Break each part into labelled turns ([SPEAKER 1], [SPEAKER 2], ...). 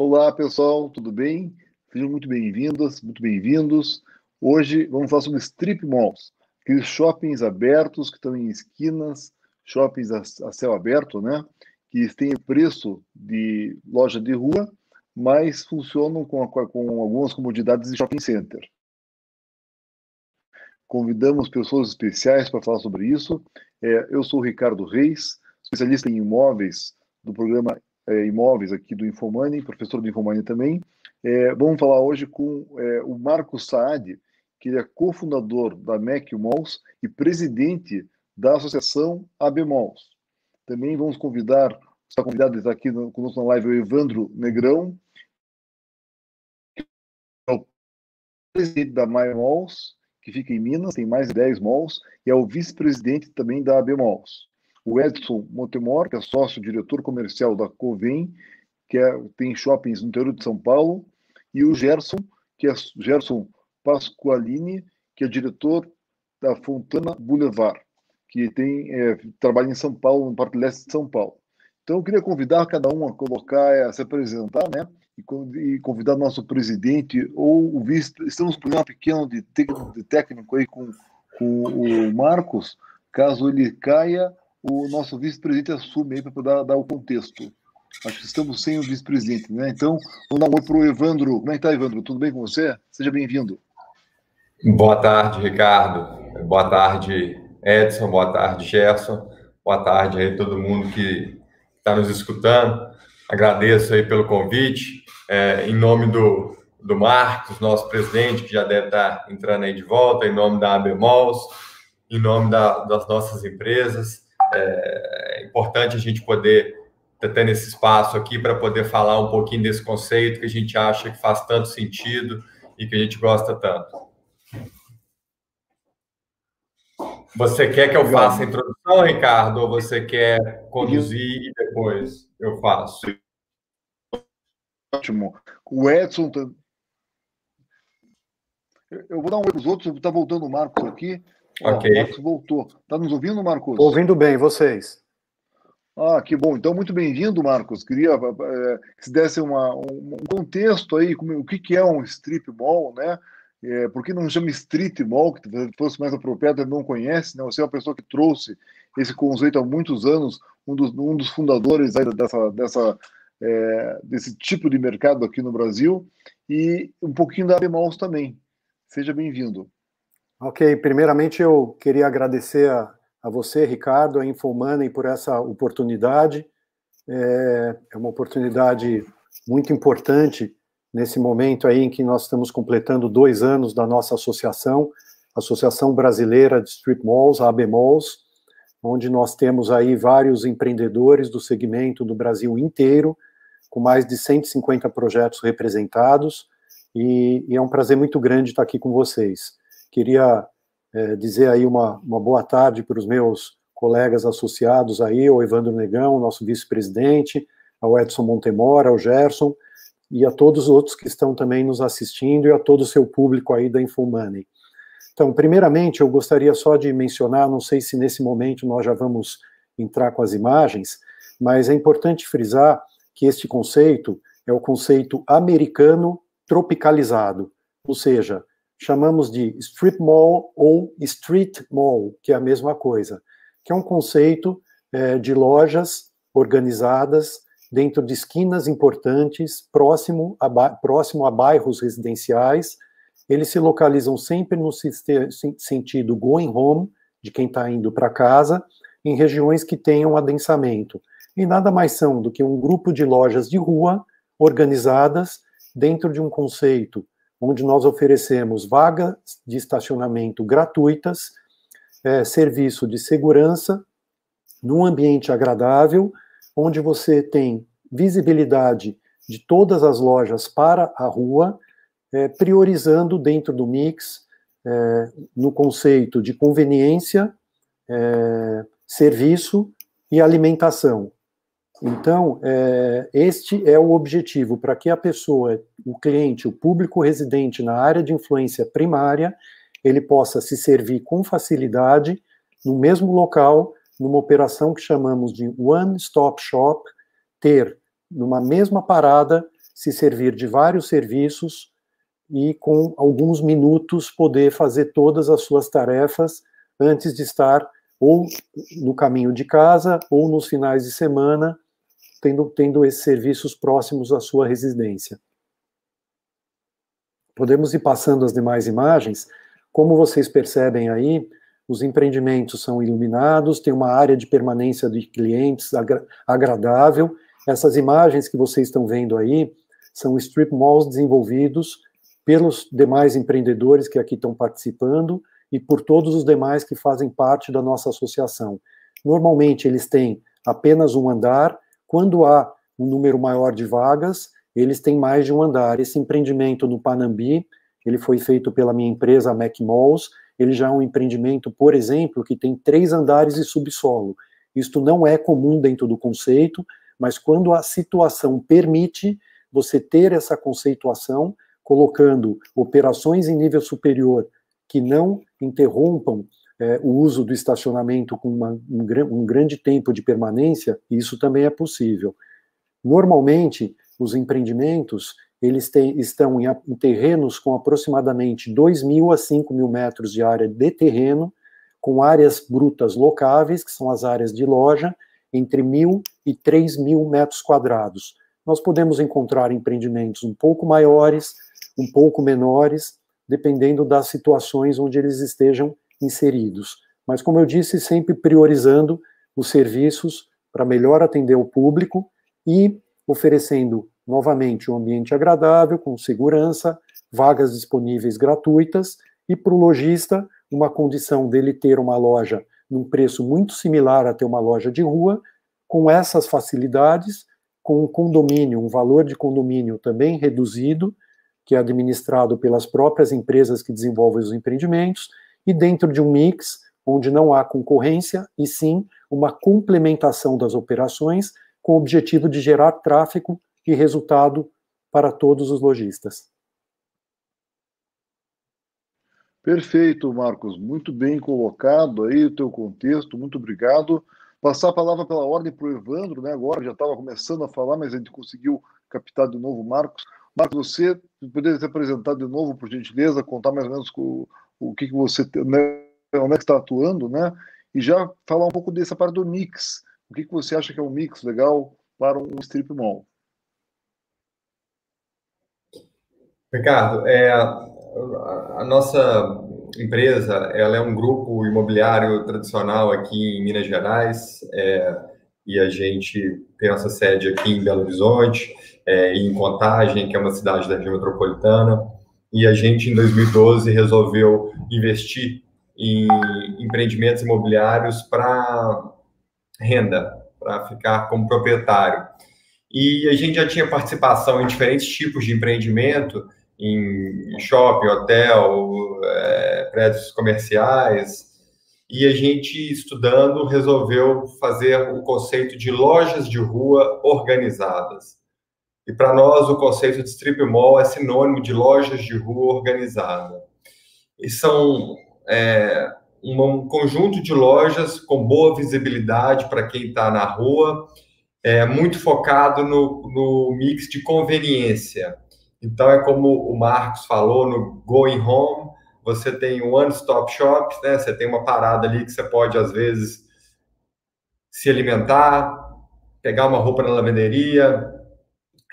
[SPEAKER 1] Olá, pessoal, tudo bem? Sejam muito bem-vindas, muito bem-vindos. Hoje vamos falar sobre strip malls, aqueles shoppings abertos que estão em esquinas, shoppings a céu aberto, né? Que têm preço de loja de rua, mas funcionam com algumas comodidades de shopping center. Convidamos pessoas especiais para falar sobre isso. Eu sou o Ricardo Reis, especialista em imóveis do programa Imóveis aqui do Infomoney, professor do Infomoney também. Vamos falar hoje com o Marcos Saad, que ele é cofundador da MEC Malls e presidente da Associação AB Malls. Também vamos está convidado a estar aqui conosco na live o Evandro Negrão, que é o presidente da My Malls, que fica em Minas, tem mais de 10 malls, e é o vice-presidente também da AB Malls. O Edson Montemor, que é sócio-diretor comercial da Covem, tem shoppings no interior de São Paulo, e o Gerson, que é Gerson Pasqualini, que é diretor da Fontana Boulevard, que trabalha em São Paulo, no Parque Leste de São Paulo. Então, eu queria convidar cada um a colocar, se apresentar, né? E convidar nosso presidente ou o vice. Estamos com um programa pequeno de técnico aí com o Marcos. Caso ele caia, o nosso vice-presidente assume aí para poder dar o contexto. Acho que estamos sem o vice-presidente, né? Então, vamos dar um oi para o Evandro. Como é que está, Evandro? Tudo bem com você? Seja bem-vindo.
[SPEAKER 2] Boa tarde, Ricardo. Boa tarde, Edson. Boa tarde, Gerson. Boa tarde aí todo mundo que está nos escutando. Agradeço aí pelo convite. Em nome do Marcos, nosso presidente, que já deve estar entrando aí de volta, em nome da AB Malls, em nome das nossas empresas. É importante a gente poder estar tendo esse espaço aqui para poder falar um pouquinho desse conceito que a gente acha que faz tanto sentido e que a gente gosta tanto. Você quer que eu faça a introdução, Ricardo, ou você quer conduzir e depois eu faço?
[SPEAKER 1] Ótimo. O Edson... Eu vou dar um oi para os outros, está voltando o Marcos aqui.
[SPEAKER 2] Ok.
[SPEAKER 1] O Marcos voltou. Está nos ouvindo, Marcos?
[SPEAKER 3] Estou ouvindo bem, vocês?
[SPEAKER 1] Que bom. Então, muito bem-vindo, Marcos. Queria que se desse um contexto aí, o que é um strip mall, né? Por que não chama street mall, que fosse mais apropriado, ele não conhece, né? Você é uma pessoa que trouxe esse conceito há muitos anos, um dos fundadores aí desse tipo de mercado aqui no Brasil, e um pouquinho da AB Malls também. Seja bem-vindo.
[SPEAKER 3] Ok, primeiramente eu queria agradecer a você, Ricardo, a Infomoney, por essa oportunidade. É uma oportunidade muito importante nesse momento aí em que nós estamos completando 2 anos da nossa associação, Associação Brasileira de Strip Malls, a AB Malls, onde nós temos aí vários empreendedores do segmento do Brasil inteiro, com mais de 150 projetos representados, e é um prazer muito grande estar aqui com vocês. Queria dizer aí uma boa tarde para os meus colegas associados aí, ao Evandro Negão, nosso vice-presidente, ao Edson Montemor, ao Gerson, e a todos os outros que estão também nos assistindo e a todo o seu público aí da Infomoney. Então, primeiramente, eu gostaria só de mencionar, não sei se nesse momento nós já vamos entrar com as imagens, mas é importante frisar que este conceito é o conceito americano tropicalizado, ou seja, chamamos de strip mall ou street mall, que é a mesma coisa, que é um conceito de lojas organizadas dentro de esquinas importantes, próximo a bairros residenciais. Eles se localizam sempre no sentido going home, de quem está indo para casa, em regiões que tenham adensamento. E nada mais são do que um grupo de lojas de rua organizadas dentro de um conceito onde nós oferecemos vagas de estacionamento gratuitas, serviço de segurança, num ambiente agradável, onde você tem visibilidade de todas as lojas para a rua, priorizando dentro do mix, no conceito de conveniência, serviço e alimentação. Então, este é o objetivo, para que a pessoa, o cliente, o público residente na área de influência primária, ele possa se servir com facilidade no mesmo local, numa operação que chamamos de one-stop shop, ter numa mesma parada se servir de vários serviços e, com alguns minutos, poder fazer todas as suas tarefas antes de estar ou no caminho de casa ou nos finais de semana, tendo esses serviços próximos à sua residência. Podemos ir passando as demais imagens. Como vocês percebem aí, os empreendimentos são iluminados, tem uma área de permanência de clientes agradável. Essas imagens que vocês estão vendo aí são strip malls desenvolvidos pelos demais empreendedores que aqui estão participando e por todos os demais que fazem parte da nossa associação. Normalmente, eles têm apenas um andar. Quando há um número maior de vagas, eles têm mais de um andar. Esse empreendimento no Panambi, ele foi feito pela minha empresa, a Mac Malls. Ele já é um empreendimento, por exemplo, que tem 3 andares e subsolo. Isto não é comum dentro do conceito, mas quando a situação permite você ter essa conceituação, colocando operações em nível superior que não interrompam o uso do estacionamento com um grande tempo de permanência, isso também é possível. Normalmente, os empreendimentos estão em terrenos com aproximadamente 2.000 a 5.000 metros de área de terreno, com áreas brutas locáveis, que são as áreas de loja, entre 1.000 e 3.000 metros quadrados. Nós podemos encontrar empreendimentos um pouco maiores, um pouco menores, dependendo das situações onde eles estejam inseridos. Mas, como eu disse, sempre priorizando os serviços para melhor atender o público e oferecendo, novamente, um ambiente agradável, com segurança, vagas disponíveis gratuitas e, para o lojista, uma condição dele ter uma loja num preço muito similar a ter uma loja de rua, com essas facilidades, com um condomínio, um valor de condomínio também reduzido, que é administrado pelas próprias empresas que desenvolvem os empreendimentos, e dentro de um mix onde não há concorrência, e sim uma complementação das operações com o objetivo de gerar tráfego e resultado para todos os lojistas.
[SPEAKER 1] Perfeito, Marcos. Muito bem colocado aí o teu contexto. Muito obrigado. Passar a palavra pela ordem para o Evandro, né? Agora já estava começando a falar, mas a gente conseguiu captar de novo o Marcos. Marcos, você poderia se apresentar de novo, por gentileza, contar mais ou menos o que você, né, onde é que está atuando, né? E já falar um pouco dessa parte do mix. O que você acha que é um mix legal para um strip mall?
[SPEAKER 2] Ricardo, a nossa empresa, ela é um grupo imobiliário tradicional aqui em Minas Gerais, e a gente tem nossa sede aqui em Belo Horizonte, e em Contagem, que é uma cidade da região metropolitana, e a gente, em 2012, resolveu investir em empreendimentos imobiliários para renda, para ficar como proprietário. E a gente já tinha participação em diferentes tipos de empreendimento, em shopping, hotel, prédios comerciais, e a gente, estudando, resolveu fazer o conceito de lojas de rua organizadas. E para nós, o conceito de strip mall é sinônimo de lojas de rua organizada. E são um conjunto de lojas com boa visibilidade para quem está na rua, muito focado no mix de conveniência. Então, é como o Marcos falou, no Going Home, você tem um one-stop shop, né? Você tem uma parada ali que você pode, às vezes, se alimentar, pegar uma roupa na lavanderia,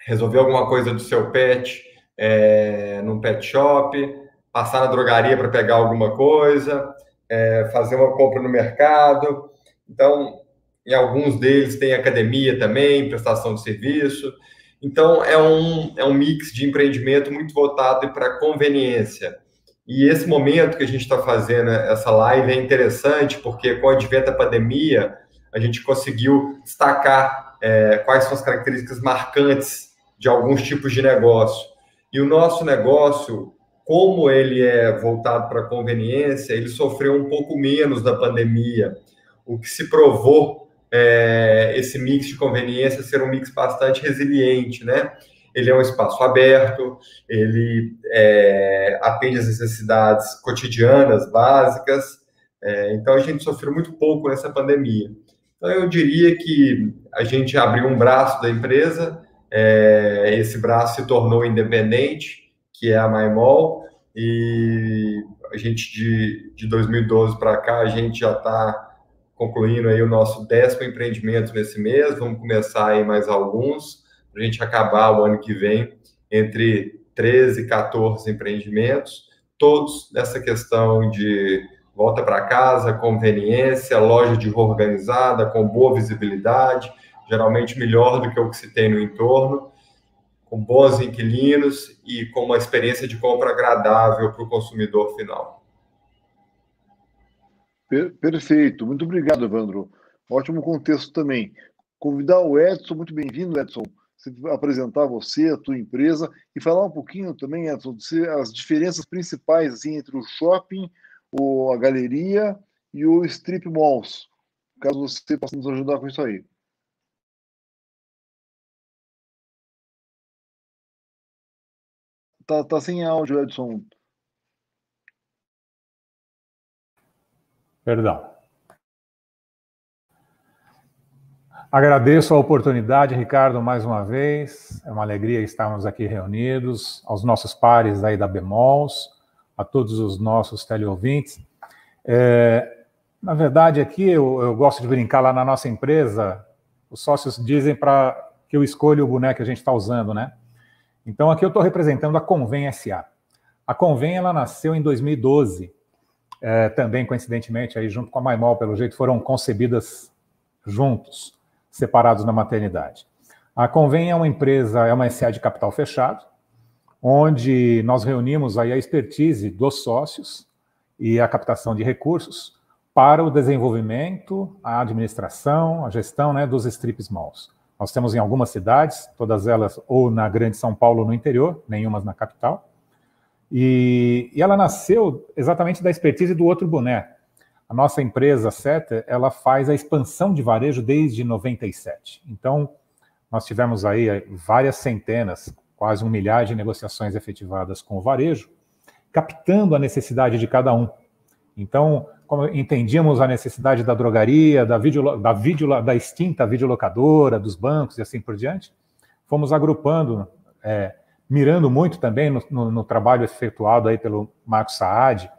[SPEAKER 2] resolver alguma coisa do seu pet num pet shop, passar na drogaria para pegar alguma coisa, fazer uma compra no mercado. Então, em alguns deles tem academia também, prestação de serviço. Então, é um mix de empreendimento muito voltado para conveniência. E esse momento que a gente está fazendo essa live é interessante, porque com o advento da pandemia, a gente conseguiu destacar quais são as características marcantes de alguns tipos de negócio. E o nosso negócio, como ele é voltado para conveniência, ele sofreu um pouco menos da pandemia, o que se provou esse mix de conveniência ser um mix bastante resiliente, né? Ele é um espaço aberto, ele atende às necessidades cotidianas, básicas, então a gente sofreu muito pouco nessa pandemia. Então eu diria que a gente abriu um braço da empresa esse braço se tornou independente, que é a Maimol, e a gente, de 2012 para cá, a gente já está concluindo aí o nosso 10º empreendimento nesse mês, vamos começar aí mais alguns, para a gente acabar o ano que vem entre 13 e 14 empreendimentos, todos nessa questão de volta para casa, conveniência, loja de rua organizada, com boa visibilidade, geralmente melhor do que o que se tem no entorno, com bons inquilinos e com uma experiência de compra agradável para o consumidor final.
[SPEAKER 1] Perfeito, muito obrigado, Evandro. Ótimo contexto também. Convidar o Edson, muito bem-vindo, Edson, apresentar você, a tua empresa, e falar um pouquinho também, Edson, as diferenças principais assim, entre o shopping, a galeria e o strip malls, caso você possa nos ajudar com isso aí. Tá sem áudio, Edson.
[SPEAKER 4] Perdão. Agradeço a oportunidade, Ricardo, mais uma vez. É uma alegria estarmos aqui reunidos, aos nossos pares aí da Bemols, a todos os nossos teleouvintes. Na verdade, aqui eu gosto de brincar lá na nossa empresa, os sócios dizem para que eu escolha o boneco que a gente está usando, né? Então, aqui eu estou representando a Convém S.A. A Convém, ela nasceu em 2012, também, coincidentemente, aí, junto com a Maimol, pelo jeito, foram concebidas juntos, separados na maternidade. A Convém é uma empresa, é uma SA de capital fechado, onde nós reunimos aí a expertise dos sócios e a captação de recursos para o desenvolvimento, a administração, a gestão, né, dos strip malls. Nós temos em algumas cidades, todas elas ou na Grande São Paulo ou no interior, nenhuma na capital, e ela nasceu exatamente da expertise do outro boné. A nossa empresa, Setter, ela faz a expansão de varejo desde 97. Então, nós tivemos aí várias centenas, quase 1 milhar de negociações efetivadas com o varejo, captando a necessidade de cada um. Então, como entendíamos a necessidade da drogaria, da extinta videolocadora, dos bancos e assim por diante, fomos agrupando, mirando muito também no trabalho efetuado aí pelo Marcos Saad,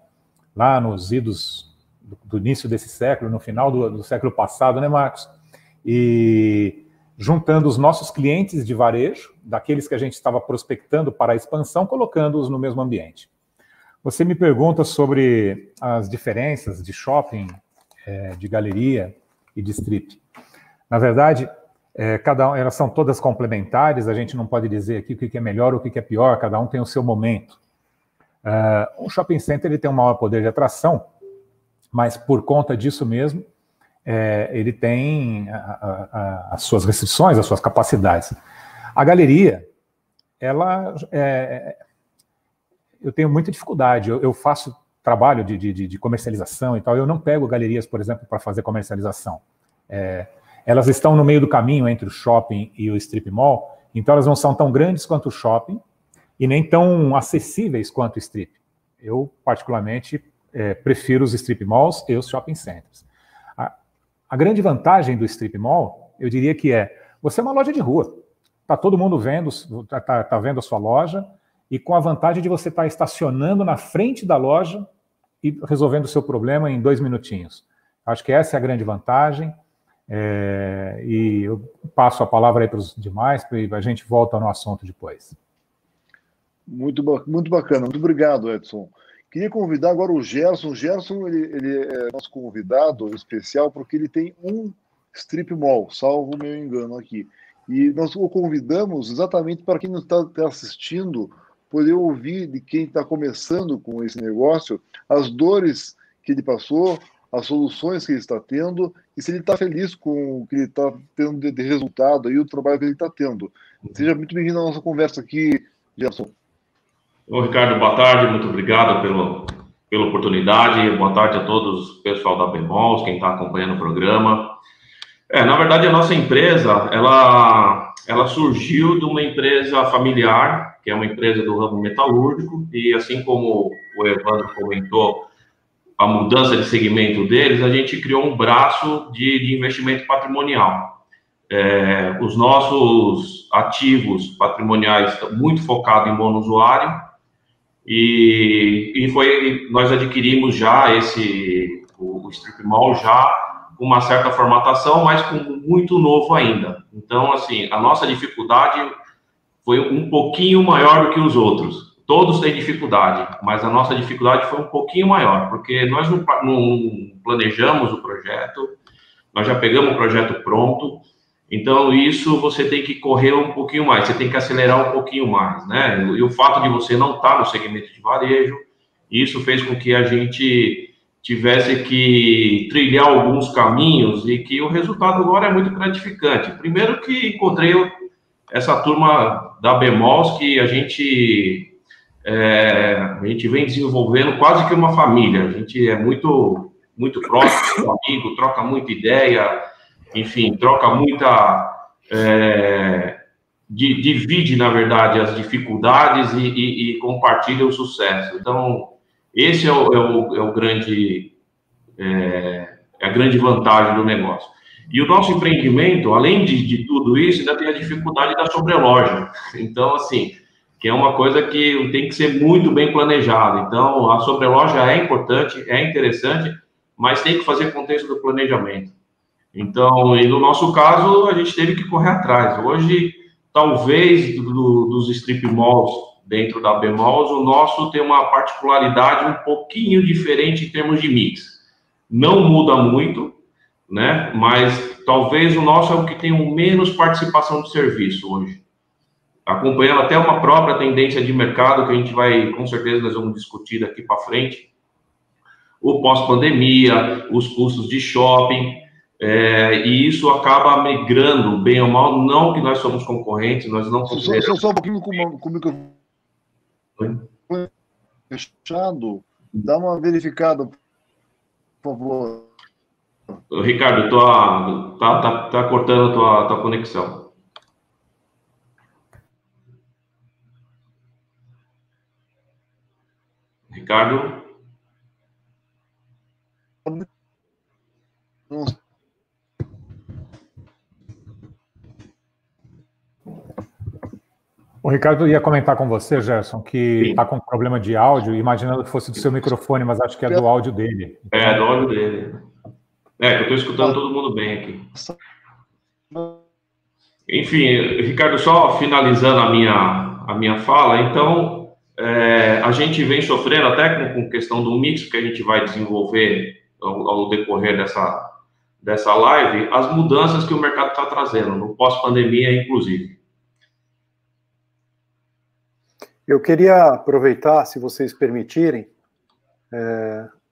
[SPEAKER 4] lá nos idos do início desse século, no final do século passado, né, Marcos? E juntando os nossos clientes de varejo, daqueles que a gente estava prospectando para a expansão, colocando-os no mesmo ambiente. Você me pergunta sobre as diferenças de shopping, de galeria e de strip. Na verdade, elas são todas complementares, a gente não pode dizer aqui o que é melhor ou o que é pior, cada um tem o seu momento. Um shopping center ele tem um maior poder de atração, mas por conta disso mesmo, ele tem as suas restrições, as suas capacidades. A galeria, ela... eu tenho muita dificuldade, eu faço trabalho de comercialização e tal, eu não pego galerias, por exemplo, para fazer comercialização. Elas estão no meio do caminho entre o shopping e o strip mall, então elas não são tão grandes quanto o shopping e nem tão acessíveis quanto o strip. Eu, particularmente, prefiro os strip malls e os shopping centers. A grande vantagem do strip mall, eu diria que você é uma loja de rua. Está todo mundo vendo, tá vendo a sua loja, e com a vantagem de você estar estacionando na frente da loja e resolvendo o seu problema em 2 minutinhos. Acho que essa é a grande vantagem, e eu passo a palavra aí para os demais, e a gente volta no assunto depois.
[SPEAKER 1] Muito bacana, muito obrigado, Edson. Queria convidar agora o Gerson. O Gerson, ele é nosso convidado especial porque ele tem um strip mall, salvo o meu engano aqui. E nós o convidamos exatamente para quem não está assistindo poder ouvir de quem está começando com esse negócio as dores que ele passou, as soluções que ele está tendo e se ele está feliz com o que ele está tendo de resultado e o trabalho que ele está tendo. Seja muito bem-vindo à nossa conversa aqui, Gerson.
[SPEAKER 5] Ô, Ricardo, boa tarde, muito obrigado pela oportunidade, boa tarde a todos, o pessoal da Bemols, quem está acompanhando o programa. Na verdade, a nossa empresa, ela surgiu de uma empresa familiar, que é uma empresa do ramo metalúrgico, e assim como o Evandro comentou, a mudança de segmento deles, a gente criou um braço de investimento patrimonial. os nossos ativos patrimoniais estão muito focados em monousuário, nós adquirimos já o strip mall já com uma certa formatação, mas com muito novo ainda. Então, assim, a nossa dificuldade foi um pouquinho maior do que os outros. Todos têm dificuldade, mas a nossa dificuldade foi um pouquinho maior, porque nós não planejamos o projeto, nós já pegamos o projeto pronto, então isso você tem que correr um pouquinho mais, você tem que acelerar um pouquinho mais, né? E o fato de você não estar no segmento de varejo, isso fez com que a gente tivesse que trilhar alguns caminhos e que o resultado agora é muito gratificante. Primeiro que encontrei essa turma da Bemols que a gente vem desenvolvendo quase que uma família, a gente é muito próximo, amigo, troca muita ideia, enfim, troca muita... divide, na verdade, as dificuldades e compartilha o sucesso. Então, esse é a grande vantagem do negócio. E o nosso empreendimento, além de tudo isso, ainda tem a dificuldade da sobreloja. Então, assim, que é uma coisa que tem que ser muito bem planejada. Então, a sobreloja é importante, é interessante, mas tem que fazer contexto do planejamento. Então, e no nosso caso, a gente teve que correr atrás. Hoje, talvez, dos strip malls dentro da Bemols, o nosso tem uma particularidade um pouquinho diferente em termos de mix. Não muda muito, né? Mas talvez o nosso é o que tem menos participação de serviço hoje. Acompanhando até uma própria tendência de mercado que a gente vai, com certeza, nós vamos discutir daqui para frente. O pós-pandemia, os custos de shopping, e isso acaba migrando, bem ou mal, não que nós somos concorrentes, nós não consideramos...
[SPEAKER 1] Só um pouquinho com o microfone fechado, dá uma verificada, por favor.
[SPEAKER 5] Ricardo, tá cortando a tua conexão. Ricardo?
[SPEAKER 4] O Ricardo ia comentar com você, Gerson, que está com problema de áudio, imaginando que fosse do seu microfone, mas acho que é do áudio dele.
[SPEAKER 5] É, do áudio dele. Eu estou escutando todo mundo bem aqui. Enfim, Ricardo, só finalizando a minha fala, então, a gente vem sofrendo até com questão do mix que a gente vai desenvolver ao decorrer dessa live, as mudanças que o mercado está trazendo, no pós-pandemia, inclusive.
[SPEAKER 3] Eu queria aproveitar, se vocês permitirem,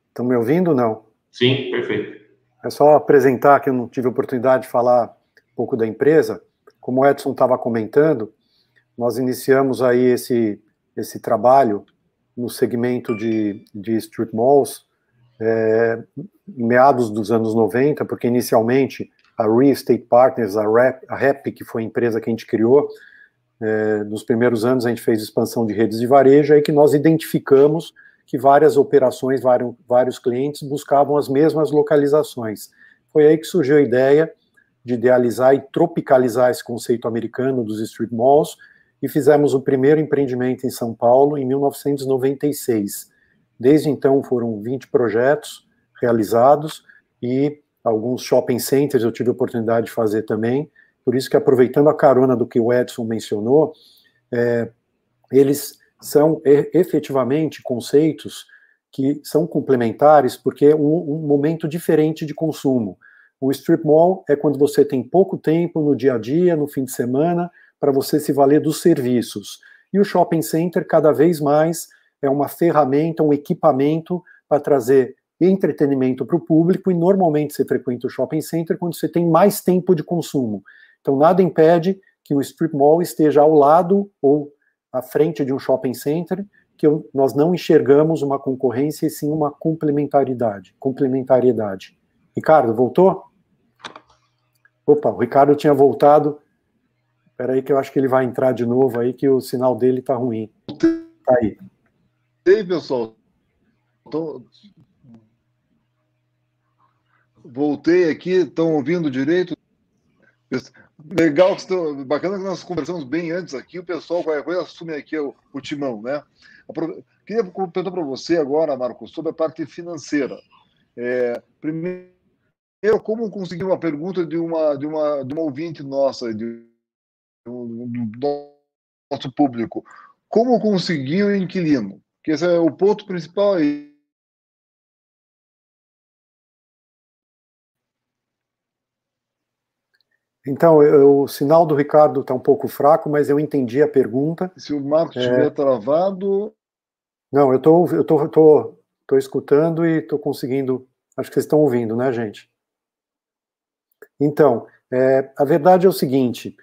[SPEAKER 3] estão me ouvindo ou não?
[SPEAKER 5] Sim, perfeito.
[SPEAKER 3] É só apresentar que eu não tive a oportunidade de falar um pouco da empresa. Como o Edson estava comentando, nós iniciamos aí esse trabalho no segmento de strip malls em meados dos anos 90, porque inicialmente a Real Estate Partners, a REP, que foi a empresa que a gente criou, nos primeiros anos a gente fez expansão de redes de varejo, aí que nós identificamos que várias operações, vários clientes buscavam as mesmas localizações. Foi aí que surgiu a ideia de idealizar e tropicalizar esse conceito americano dos strip malls, e fizemos o primeiro empreendimento em São Paulo em 1996. Desde então foram 20 projetos realizados e alguns shopping centers eu tive a oportunidade de fazer também. Por isso que, aproveitando a carona do que o Edson mencionou, eles são efetivamente conceitos que são complementares, porque é um momento diferente de consumo. O strip mall é quando você tem pouco tempo no dia a dia, no fim de semana, para você se valer dos serviços. E o shopping center, cada vez mais, é uma ferramenta, um equipamento para trazer entretenimento para o público, e normalmente você frequenta o shopping center quando você tem mais tempo de consumo. Então, nada impede que o strip mall esteja ao lado ou à frente de um shopping center, que nós não enxergamos uma concorrência, e sim uma complementariedade. Ricardo, voltou? Opa, o Ricardo tinha voltado. Espera aí que eu acho que ele vai entrar de novo aí, que o sinal dele está ruim. Tá aí.
[SPEAKER 1] E aí, pessoal? Voltei aqui, estão ouvindo direito? Legal, bacana que nós conversamos bem antes aqui, o pessoal, qualquer coisa, assume aqui o timão, né? Queria perguntar para você agora, Marcos, sobre a parte financeira. Primeiro, como conseguir uma pergunta de uma ouvinte nossa, do nosso público. Como conseguir o inquilino? Porque esse é o ponto principal aí.
[SPEAKER 3] Então, o sinal do Ricardo está um pouco fraco, mas eu entendi a pergunta.
[SPEAKER 1] Se o Marcos estiver travado...
[SPEAKER 3] Não, eu tô escutando e estou conseguindo... Acho que vocês estão ouvindo, né, gente? Então, a verdade é o seguinte,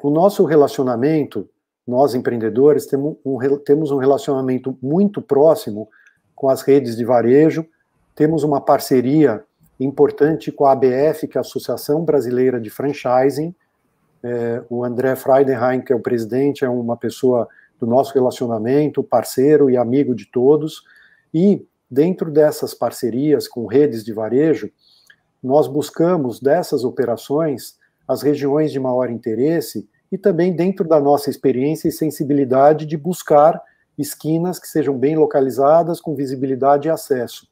[SPEAKER 3] o nosso relacionamento, nós empreendedores, temos um relacionamento muito próximo com as redes de varejo, temos uma parceria importante com a ABF, que é a Associação Brasileira de Franchising. O André Friedenheim, que é o presidente, é uma pessoa do nosso relacionamento, parceiro e amigo de todos. E dentro dessas parcerias com redes de varejo, nós buscamos dessas operações as regiões de maior interesse e também dentro da nossa experiência e sensibilidade de buscar esquinas que sejam bem localizadas, com visibilidade e acesso.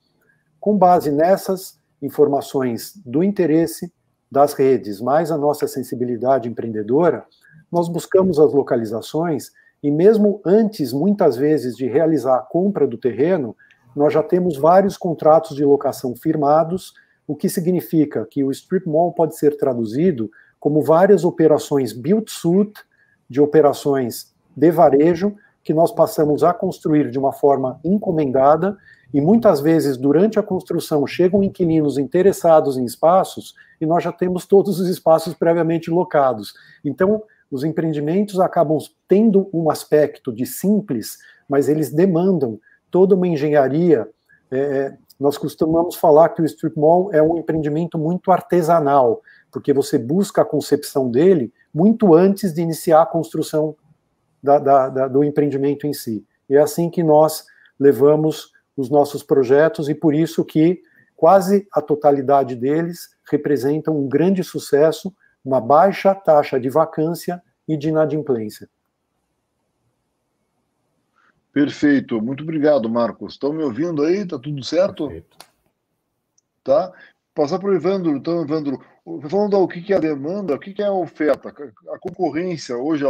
[SPEAKER 3] Com base nessas informações do interesse das redes, mais a nossa sensibilidade empreendedora, nós buscamos as localizações e mesmo antes, muitas vezes, de realizar a compra do terreno, nós já temos vários contratos de locação firmados, o que significa que o strip mall pode ser traduzido como várias operações build-to-suit, de operações de varejo, que nós passamos a construir de uma forma encomendada, e muitas vezes, durante a construção, chegam inquilinos interessados em espaços, e nós já temos todos os espaços previamente locados. Então, os empreendimentos acabam tendo um aspecto de simples, mas eles demandam toda uma engenharia. Nós costumamos falar que o strip mall é um empreendimento muito artesanal, porque você busca a concepção dele muito antes de iniciar a construção do empreendimento em si. E é assim que nós levamos os nossos projetos, e por isso que quase a totalidade deles representam um grande sucesso, uma baixa taxa de vacância e de inadimplência.
[SPEAKER 1] Perfeito, muito obrigado, Marcos. Estão me ouvindo aí? Tá tudo certo?
[SPEAKER 4] Perfeito.
[SPEAKER 1] Tá? Passar para o Evandro. Então, Evandro, falando o que é a demanda, o que é a oferta, a concorrência hoje,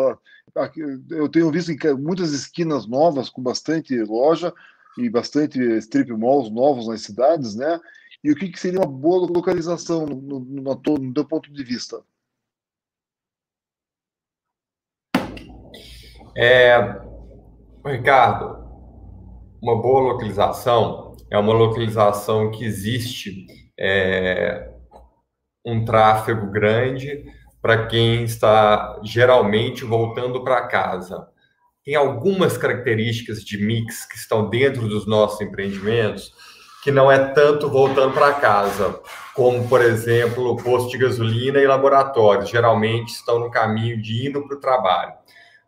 [SPEAKER 1] eu tenho visto em muitas esquinas novas com bastante loja e bastante strip malls novos nas cidades, né? E o que seria uma boa localização no teu ponto de vista?
[SPEAKER 2] Ricardo, uma boa localização é uma localização que existe um tráfego grande para quem está geralmente voltando para casa. Tem algumas características de mix que estão dentro dos nossos empreendimentos que não é tanto voltando para casa, como, por exemplo, posto de gasolina e laboratórios, geralmente estão no caminho de indo para o trabalho.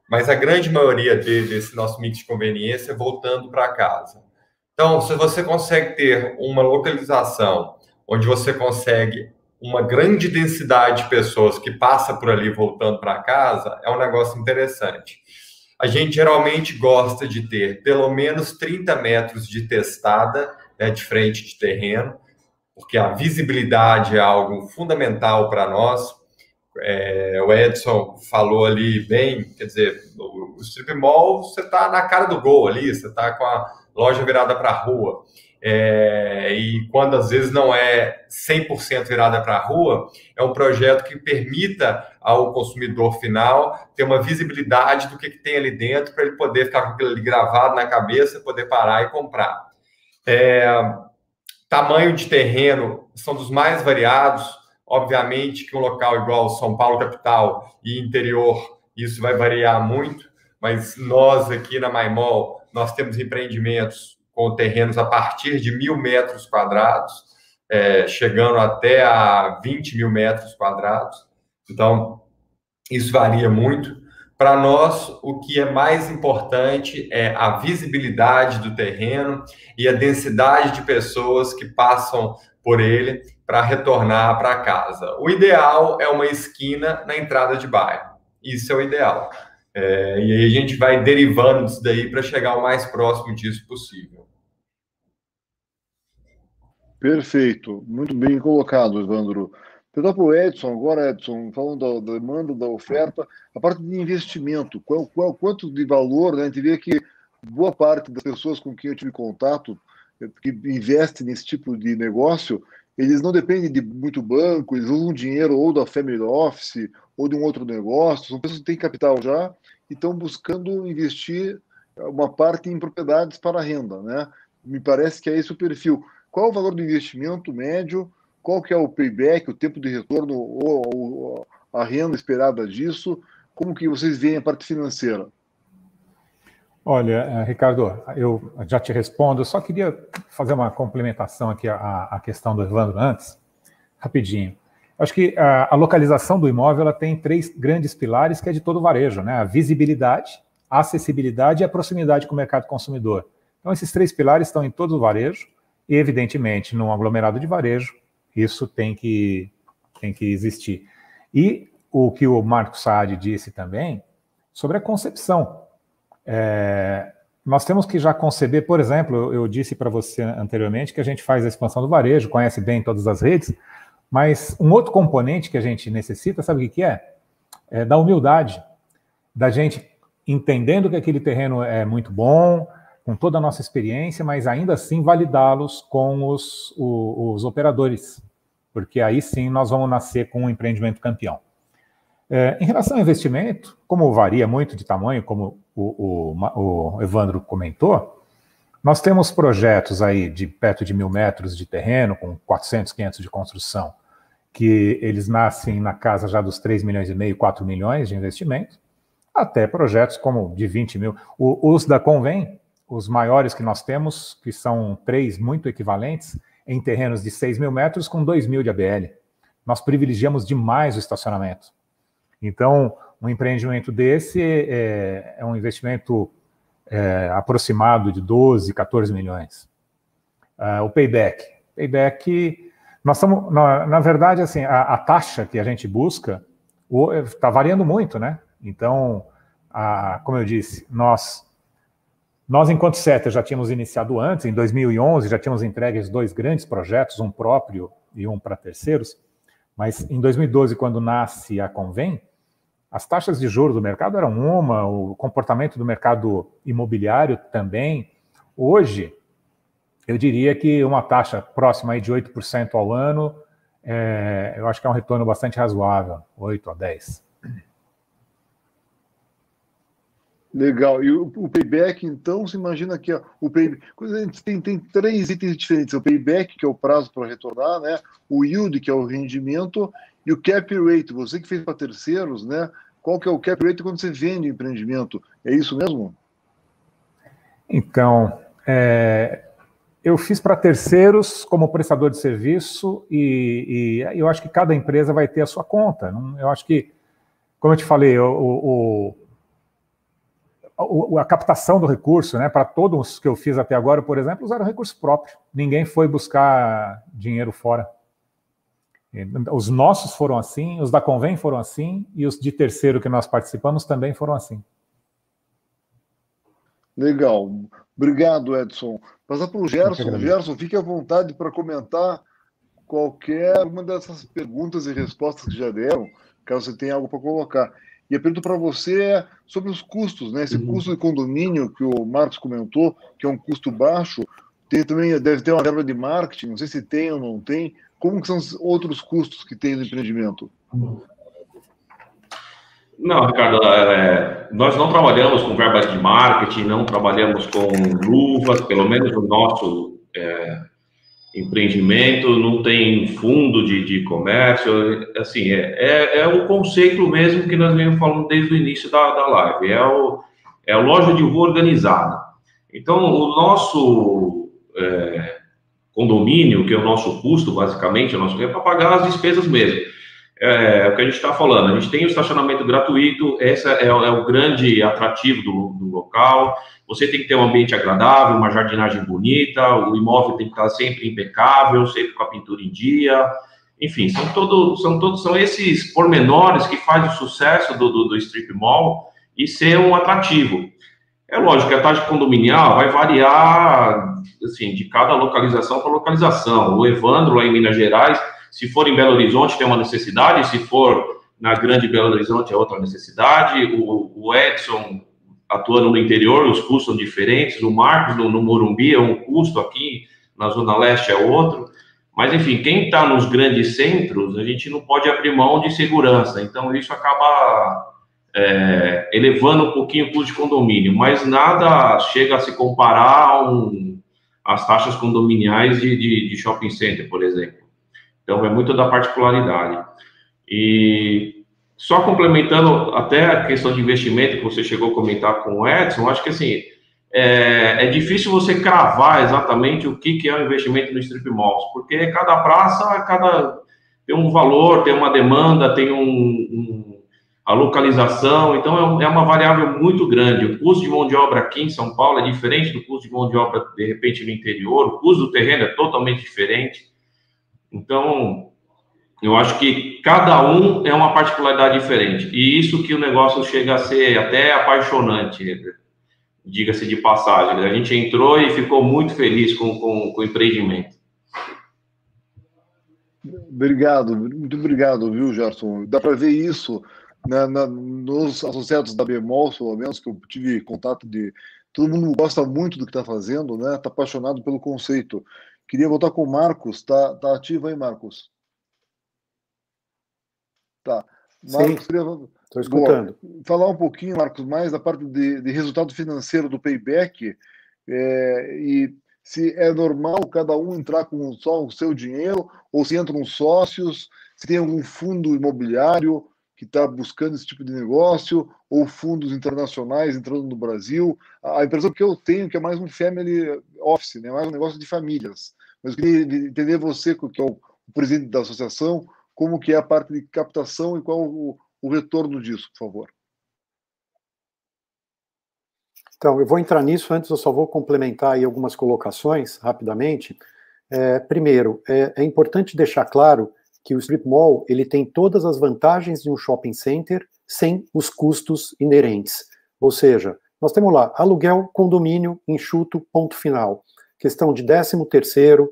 [SPEAKER 2] Mas a grande maioria desse nosso mix de conveniência é voltando para casa. Então, se você consegue ter uma localização onde você consegue uma grande densidade de pessoas que passa por ali voltando para casa, é um negócio interessante. A gente geralmente gosta de ter pelo menos 30 metros de testada, né, de frente de terreno, porque a visibilidade é algo fundamental para nós. O Edson falou ali bem, quer dizer, o strip mall, você está na cara do gol ali, você está com a loja virada para a rua. E quando às vezes não é 100% virada para a rua, é um projeto que permita ao consumidor final ter uma visibilidade do que tem ali dentro, para ele poder ficar com aquilo ali gravado na cabeça, poder parar e comprar. Tamanho de terreno são dos mais variados. Obviamente que um local igual São Paulo capital e interior, isso vai variar muito, mas nós aqui na MyMall, nós temos empreendimentos com terrenos a partir de 1.000 metros quadrados, chegando até a 20 mil metros quadrados. Então, isso varia muito. Para nós, o que é mais importante é a visibilidade do terreno e a densidade de pessoas que passam por ele, para retornar para casa. O ideal é uma esquina na entrada de bairro. Isso é o ideal. E aí a gente vai derivando disso daí para chegar o mais próximo disso possível.
[SPEAKER 1] Perfeito. Muito bem colocado, Evandro. Perguntar para o Edson agora, Edson, falando da demanda, da oferta, a parte de investimento, quanto de valor, né? A gente vê que boa parte das pessoas com quem eu tive contato, que investem nesse tipo de negócio, eles não dependem de muito banco, eles usam dinheiro ou da family office ou de um outro negócio, são pessoas que têm capital já e estão buscando investir uma parte em propriedades para renda, né? Me parece que é esse o perfil. Qual o valor do investimento médio? Qual que é o payback, o tempo de retorno ou a renda esperada disso? Como que vocês veem a parte financeira?
[SPEAKER 4] Olha, Ricardo, eu já te respondo. Eu só queria fazer uma complementação aqui à questão do Evandro antes, rapidinho. Acho que a localização do imóvel ela tem 3 grandes pilares que é de todo o varejo, né? A visibilidade, a acessibilidade e a proximidade com o mercado consumidor. Então, esses 3 pilares estão em todo o varejo e, evidentemente, num aglomerado de varejo, isso tem que existir. E o que o Marco Saad disse também sobre a concepção. Nós temos que já conceber, por exemplo, eu disse para você anteriormente que a gente faz a expansão do varejo, conhece bem todas as redes, mas um outro componente que a gente necessita, sabe o que é? É da humildade, da gente entendendo que aquele terreno é muito bom, com toda a nossa experiência, mas ainda assim validá-los com os operadores, porque aí sim nós vamos nascer com um empreendimento campeão. Em relação ao investimento, como varia muito de tamanho, como o Evandro comentou, nós temos projetos aí de perto de 1.000 metros de terreno, com 400, 500 de construção, que eles nascem na casa já dos 3,5 milhões, 4 milhões de investimento, até projetos como de 20 mil. Os da Convém, os maiores que nós temos, que são 3 muito equivalentes, em terrenos de 6.000 metros com 2.000 de ABL. Nós privilegiamos demais o estacionamento. Então, um empreendimento desse é um investimento aproximado de 12, 14 milhões. O payback. Nós estamos, na verdade, assim, a taxa que a gente busca está variando muito, né? Então, como eu disse, nós enquanto Setter já tínhamos iniciado antes, em 2011 já tínhamos entregues 2 grandes projetos, um próprio e um para terceiros, mas em 2012, quando nasce a Convém, as taxas de juros do mercado eram o comportamento do mercado imobiliário também. Hoje, eu diria que uma taxa próxima aí de 8% ao ano, eu acho que é um retorno bastante razoável, 8 a 10%.
[SPEAKER 1] Legal. E o payback, então, você imagina que o payback, a gente tem 3 itens diferentes. O payback, que é o prazo para retornar, né? O yield, que é o rendimento, e o cap rate. Você que fez para terceiros, né? Qual que é o cap rate quando você vende o empreendimento? É isso mesmo?
[SPEAKER 4] Então, eu fiz para terceiros como prestador de serviço e eu acho que cada empresa vai ter a sua conta. Eu acho que, como eu te falei, a captação do recurso, né, para todos que eu fiz até agora, por exemplo, usaram recurso próprio. Ninguém foi buscar dinheiro fora. Os nossos foram assim, os da Convém foram assim, e os de terceiro que nós participamos também foram assim.
[SPEAKER 1] Legal. Obrigado, Edson. Passar para o Gerson. Gerson, fique à vontade para comentar qualquer uma dessas perguntas e respostas que já deram, caso você tenha algo para colocar. E a pergunta para você é sobre os custos, né? Esse custo de condomínio que o Marcos comentou, que é um custo baixo, deve ter uma verba de marketing, não sei se tem ou não tem. Como que são os outros custos que tem no empreendimento?
[SPEAKER 5] Não, Ricardo, nós não trabalhamos com verbas de marketing, não trabalhamos com luvas, pelo menos no nosso empreendimento, não tem fundo de comércio, assim, é o conceito mesmo que nós vemos falando desde o início da live, é a loja de rua organizada. Então, o nosso condomínio, que é o nosso custo, basicamente, é para pagar as despesas mesmo. É o que a gente está falando, a gente tem o estacionamento gratuito, esse é o grande atrativo local, você tem que ter um ambiente agradável, uma jardinagem bonita, o imóvel tem que estar sempre impecável, sempre com a pintura em dia, enfim, são esses pormenores que fazem o sucesso do strip mall e ser um atrativo. É lógico que a taxa condominial vai variar, assim, de cada localização para localização. O Evandro, lá em Minas Gerais, se for em Belo Horizonte, tem uma necessidade, se for na grande Belo Horizonte, é outra necessidade. O Edson, atuando no interior, os custos são diferentes. O Marcos, no Morumbi, é um custo, aqui na Zona Leste é outro. Mas, enfim, quem está nos grandes centros, a gente não pode abrir mão de segurança. Então, isso acaba elevando um pouquinho o custo de condomínio, mas nada chega a se comparar às taxas condominiais de shopping center, por exemplo. Então, é muito da particularidade. E só complementando até a questão de investimento que você chegou a comentar com o Edson, acho que assim, é difícil você cravar exatamente o que é o investimento no strip malls, porque cada praça tem um valor, tem uma demanda, tem a localização, então é uma variável muito grande. O custo de mão de obra aqui em São Paulo é diferente do custo de mão de obra, de repente, no interior, o custo do terreno é totalmente diferente. Então, eu acho que cada um é uma particularidade diferente, e isso que o negócio chega a ser até apaixonante, diga-se de passagem. A gente entrou e ficou muito feliz com o empreendimento.
[SPEAKER 1] Obrigado, muito obrigado, viu, Gerson? Dá para ver isso nos associados da Bemol, pelo menos, que eu tive contato de... Todo mundo gosta muito do que está fazendo, né? Está apaixonado pelo conceito. Queria voltar com o Marcos. Tá ativo aí, Marcos? Tá. Marcos,
[SPEAKER 3] estou escutando.
[SPEAKER 1] Falar um pouquinho, Marcos, mais da parte de resultado financeiro do payback, e se é normal cada um entrar com só o seu dinheiro, ou se entram sócios, se tem algum fundo imobiliário que está buscando esse tipo de negócio, ou fundos internacionais entrando no Brasil. A impressão que eu tenho é que é mais um family office, né? Mais um negócio de famílias. Mas eu queria entender você, que é o presidente da associação, como que é a parte de captação e qual o retorno disso, por favor.
[SPEAKER 3] Então, eu vou entrar nisso, antes eu só vou complementar aí algumas colocações, rapidamente. Primeiro, é importante deixar claro que o strip mall, ele tem todas as vantagens de um shopping center sem os custos inerentes. Ou seja, nós temos lá aluguel, condomínio, enxuto, ponto final. Questão de 13º,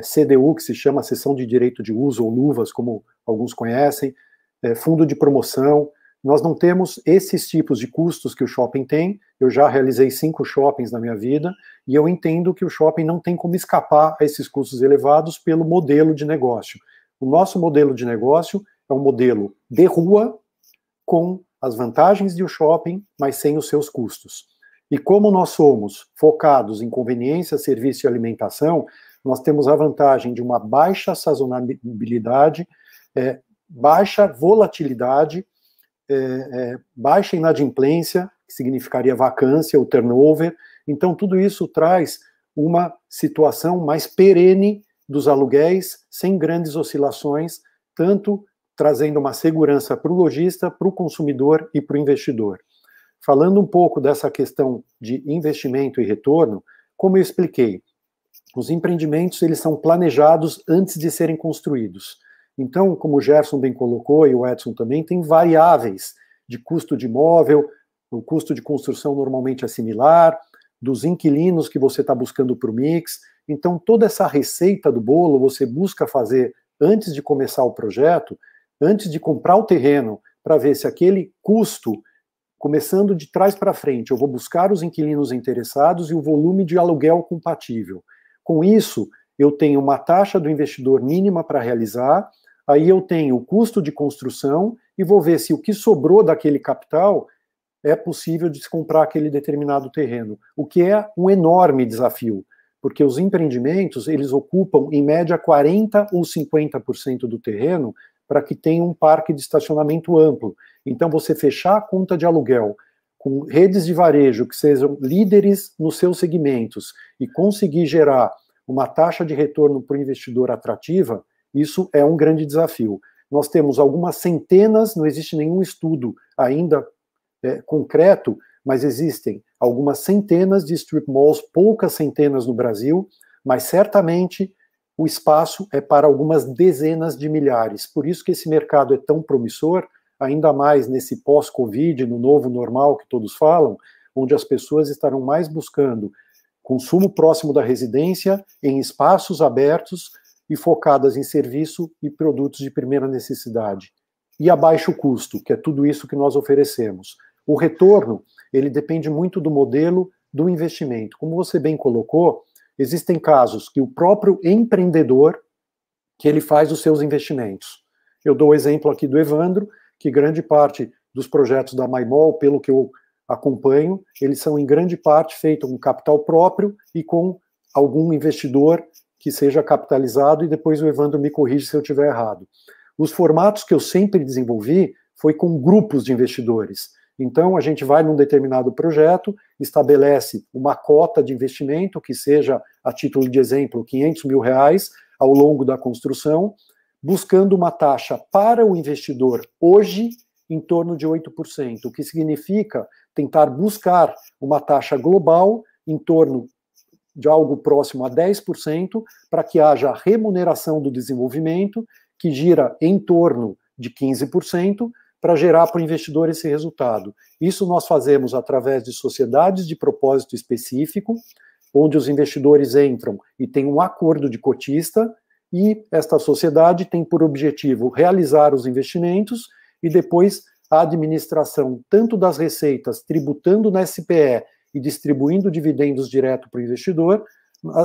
[SPEAKER 3] CDU, que se chama Cessão de Direito de Uso, ou luvas, como alguns conhecem, fundo de promoção. Nós não temos esses tipos de custos que o shopping tem. Eu já realizei 5 shoppings na minha vida, e eu entendo que o shopping não tem como escapar a esses custos elevados pelo modelo de negócio. O nosso modelo de negócio é um modelo de rua, com as vantagens de um shopping, mas sem os seus custos. E como nós somos focados em conveniência, serviço e alimentação, nós temos a vantagem de uma baixa sazonabilidade, baixa volatilidade, baixa inadimplência, que significaria vacância ou turnover. Então, tudo isso traz uma situação mais perene dos aluguéis, sem grandes oscilações, tanto trazendo uma segurança para o lojista, para o consumidor e para o investidor. Falando um pouco dessa questão de investimento e retorno, como eu expliquei, os empreendimentos eles são planejados antes de serem construídos. Então, como o Gerson bem colocou, e o Edson também, tem variáveis de custo de imóvel, o custo de construção normalmente é similar, dos inquilinos que você está buscando para o mix. Então, toda essa receita do bolo você busca fazer antes de começar o projeto, antes de comprar o terreno, para ver se aquele custo, começando de trás para frente, eu vou buscar os inquilinos interessados e o volume de aluguel compatível. Com isso, eu tenho uma taxa do investidor mínima para realizar, aí eu tenho o custo de construção e vou ver se o que sobrou daquele capital é possível de se comprar aquele determinado terreno, o que é um enorme desafio, porque os empreendimentos, eles ocupam, em média, 40% ou 50% do terreno para que tenha um parque de estacionamento amplo. Então, você fechar a conta de aluguel com redes de varejo que sejam líderes nos seus segmentos e conseguir gerar uma taxa de retorno para o investidor atrativa, isso é um grande desafio. Nós temos algumas centenas, não existe nenhum estudo ainda concreto, mas existem algumas centenas de strip malls, poucas centenas no Brasil, mas certamente o espaço é para algumas dezenas de milhares. Por isso que esse mercado é tão promissor, ainda mais nesse pós-Covid, no novo normal que todos falam, onde as pessoas estarão mais buscando consumo próximo da residência, em espaços abertos e focadas em serviço e produtos de primeira necessidade. E a baixo custo, que é tudo isso que nós oferecemos. O retorno, ele depende muito do modelo do investimento. Como você bem colocou, existem casos que o próprio empreendedor, que ele faz os seus investimentos. Eu dou o exemplo aqui do Evandro, que grande parte dos projetos da MyMall, pelo que eu acompanho, eles são em grande parte feitos com capital próprio e com algum investidor que seja capitalizado, e depois o Evandro me corrige se eu estiver errado. Os formatos que eu sempre desenvolvi foi com grupos de investidores. Então, a gente vai num determinado projeto, estabelece uma cota de investimento, que seja, a título de exemplo, R$500 mil ao longo da construção, buscando uma taxa para o investidor hoje em torno de 8%, o que significa tentar buscar uma taxa global em torno de algo próximo a 10%, para que haja remuneração do desenvolvimento, que gira em torno de 15%, para gerar para o investidor esse resultado. Isso nós fazemos através de sociedades de propósito específico, onde os investidores entram e têm um acordo de cotista, e esta sociedade tem por objetivo realizar os investimentos e depois a administração tanto das receitas, tributando na SPE e distribuindo dividendos direto para o investidor.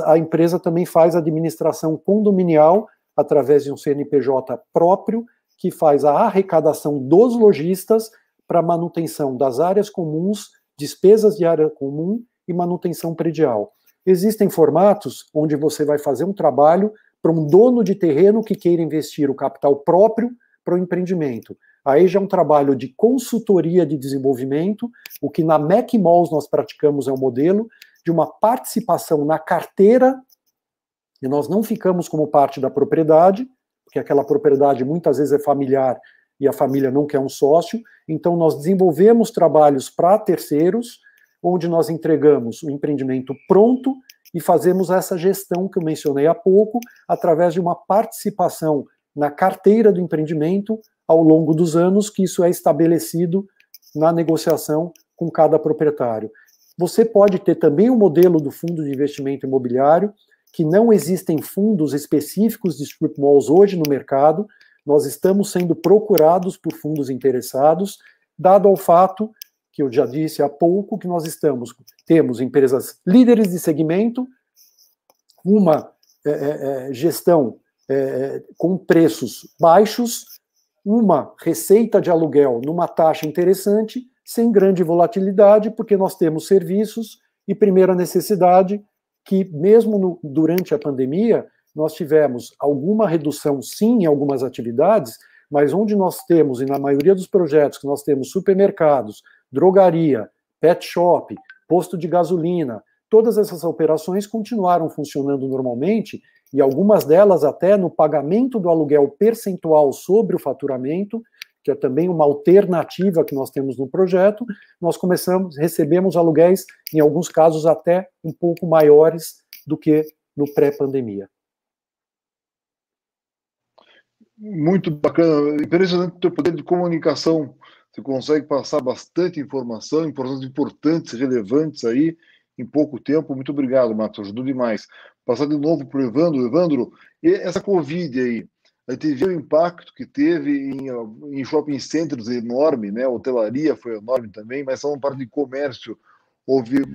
[SPEAKER 3] A empresa também faz a administração condominial através de um CNPJ próprio, que faz a arrecadação dos lojistas para manutenção das áreas comuns, despesas de área comum e manutenção predial. Existem formatos onde você vai fazer um trabalho para um dono de terreno que queira investir o capital próprio para o empreendimento. Aí já é um trabalho de consultoria de desenvolvimento, o que na Mac Malls nós praticamos é um modelo de uma participação na carteira, e nós não ficamos como parte da propriedade, porque aquela propriedade muitas vezes é familiar e a família não quer um sócio, então nós desenvolvemos trabalhos para terceiros, onde nós entregamos o empreendimento pronto e fazemos essa gestão que eu mencionei há pouco, através de uma participação na carteira do empreendimento ao longo dos anos, que isso é estabelecido na negociação com cada proprietário. Você pode ter também o modelo do fundo de investimento imobiliário, que não existem fundos específicos de strip malls hoje no mercado, nós estamos sendo procurados por fundos interessados, dado ao fato, que eu já disse há pouco, que nós temos empresas líderes de segmento, uma gestão com preços baixos, uma receita de aluguel numa taxa interessante, sem grande volatilidade, porque nós temos serviços e primeira necessidade, que mesmo durante a pandemia, nós tivemos alguma redução, sim, em algumas atividades, mas onde nós temos, e na maioria dos projetos que nós temos supermercados, drogaria, pet shop, posto de gasolina, todas essas operações continuaram funcionando normalmente, e algumas delas até no pagamento do aluguel percentual sobre o faturamento, que é também uma alternativa que nós temos no projeto, nós recebemos aluguéis, em alguns casos até um pouco maiores do que no pré-pandemia.
[SPEAKER 1] Muito bacana, impressionante o teu poder de comunicação. Você consegue passar bastante informação, informações importantes, relevantes aí, em pouco tempo. Muito obrigado, Marcos, ajudou demais. Passar de novo para o Evandro. Evandro, e essa Covid aí, a gente viu o impacto que teve em shopping centers enorme, né? A hotelaria foi enorme também, mas só uma parte de comércio.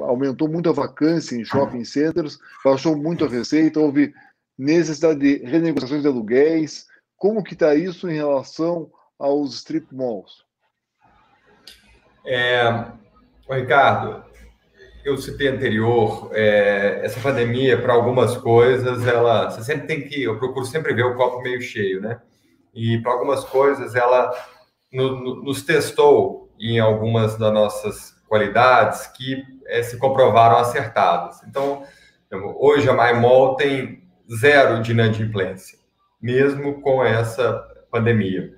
[SPEAKER 1] Aumentou muito a vacância em shopping centers, baixou muito a receita, houve necessidade de renegociações de aluguéis. Como que está isso em relação aos strip malls?
[SPEAKER 2] Ricardo, eu citei anterior, essa pandemia, para algumas coisas, você sempre tem que, eu procuro sempre ver o copo meio cheio, né? E para algumas coisas, ela nos testou em algumas das nossas qualidades que se comprovaram acertadas. Então, hoje a MyMall tem 0 de inadimplência, mesmo com essa pandemia.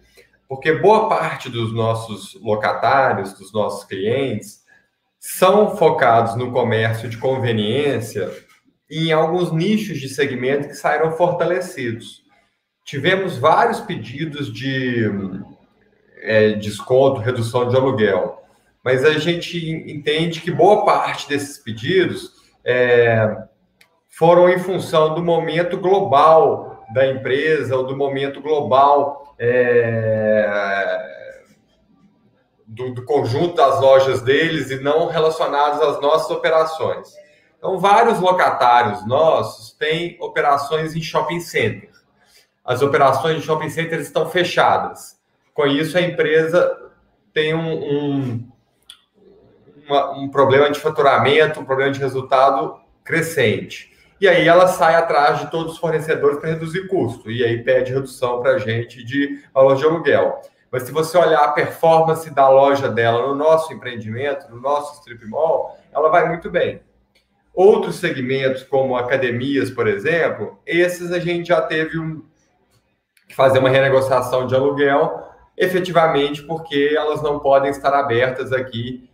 [SPEAKER 2] Porque boa parte dos nossos locatários, dos nossos clientes, são focados no comércio de conveniência e em alguns nichos de segmento que saíram fortalecidos. Tivemos vários pedidos de desconto, redução de aluguel, mas a gente entende que boa parte desses pedidos foram em função do momento global da empresa ou do momento global do conjunto das lojas deles e não relacionados às nossas operações. Então, vários locatários nossos têm operações em shopping center. As operações de shopping center estão fechadas. Com isso, a empresa tem um problema de faturamento, um problema de resultado crescente. E aí ela sai atrás de todos os fornecedores para reduzir custo. E aí pede redução para a gente de valor de aluguel. Mas se você olhar a performance da loja dela no nosso empreendimento, no nosso strip mall, ela vai muito bem. Outros segmentos, como academias, por exemplo, esses a gente já teve que fazer uma renegociação de aluguel, efetivamente porque elas não podem estar abertas aqui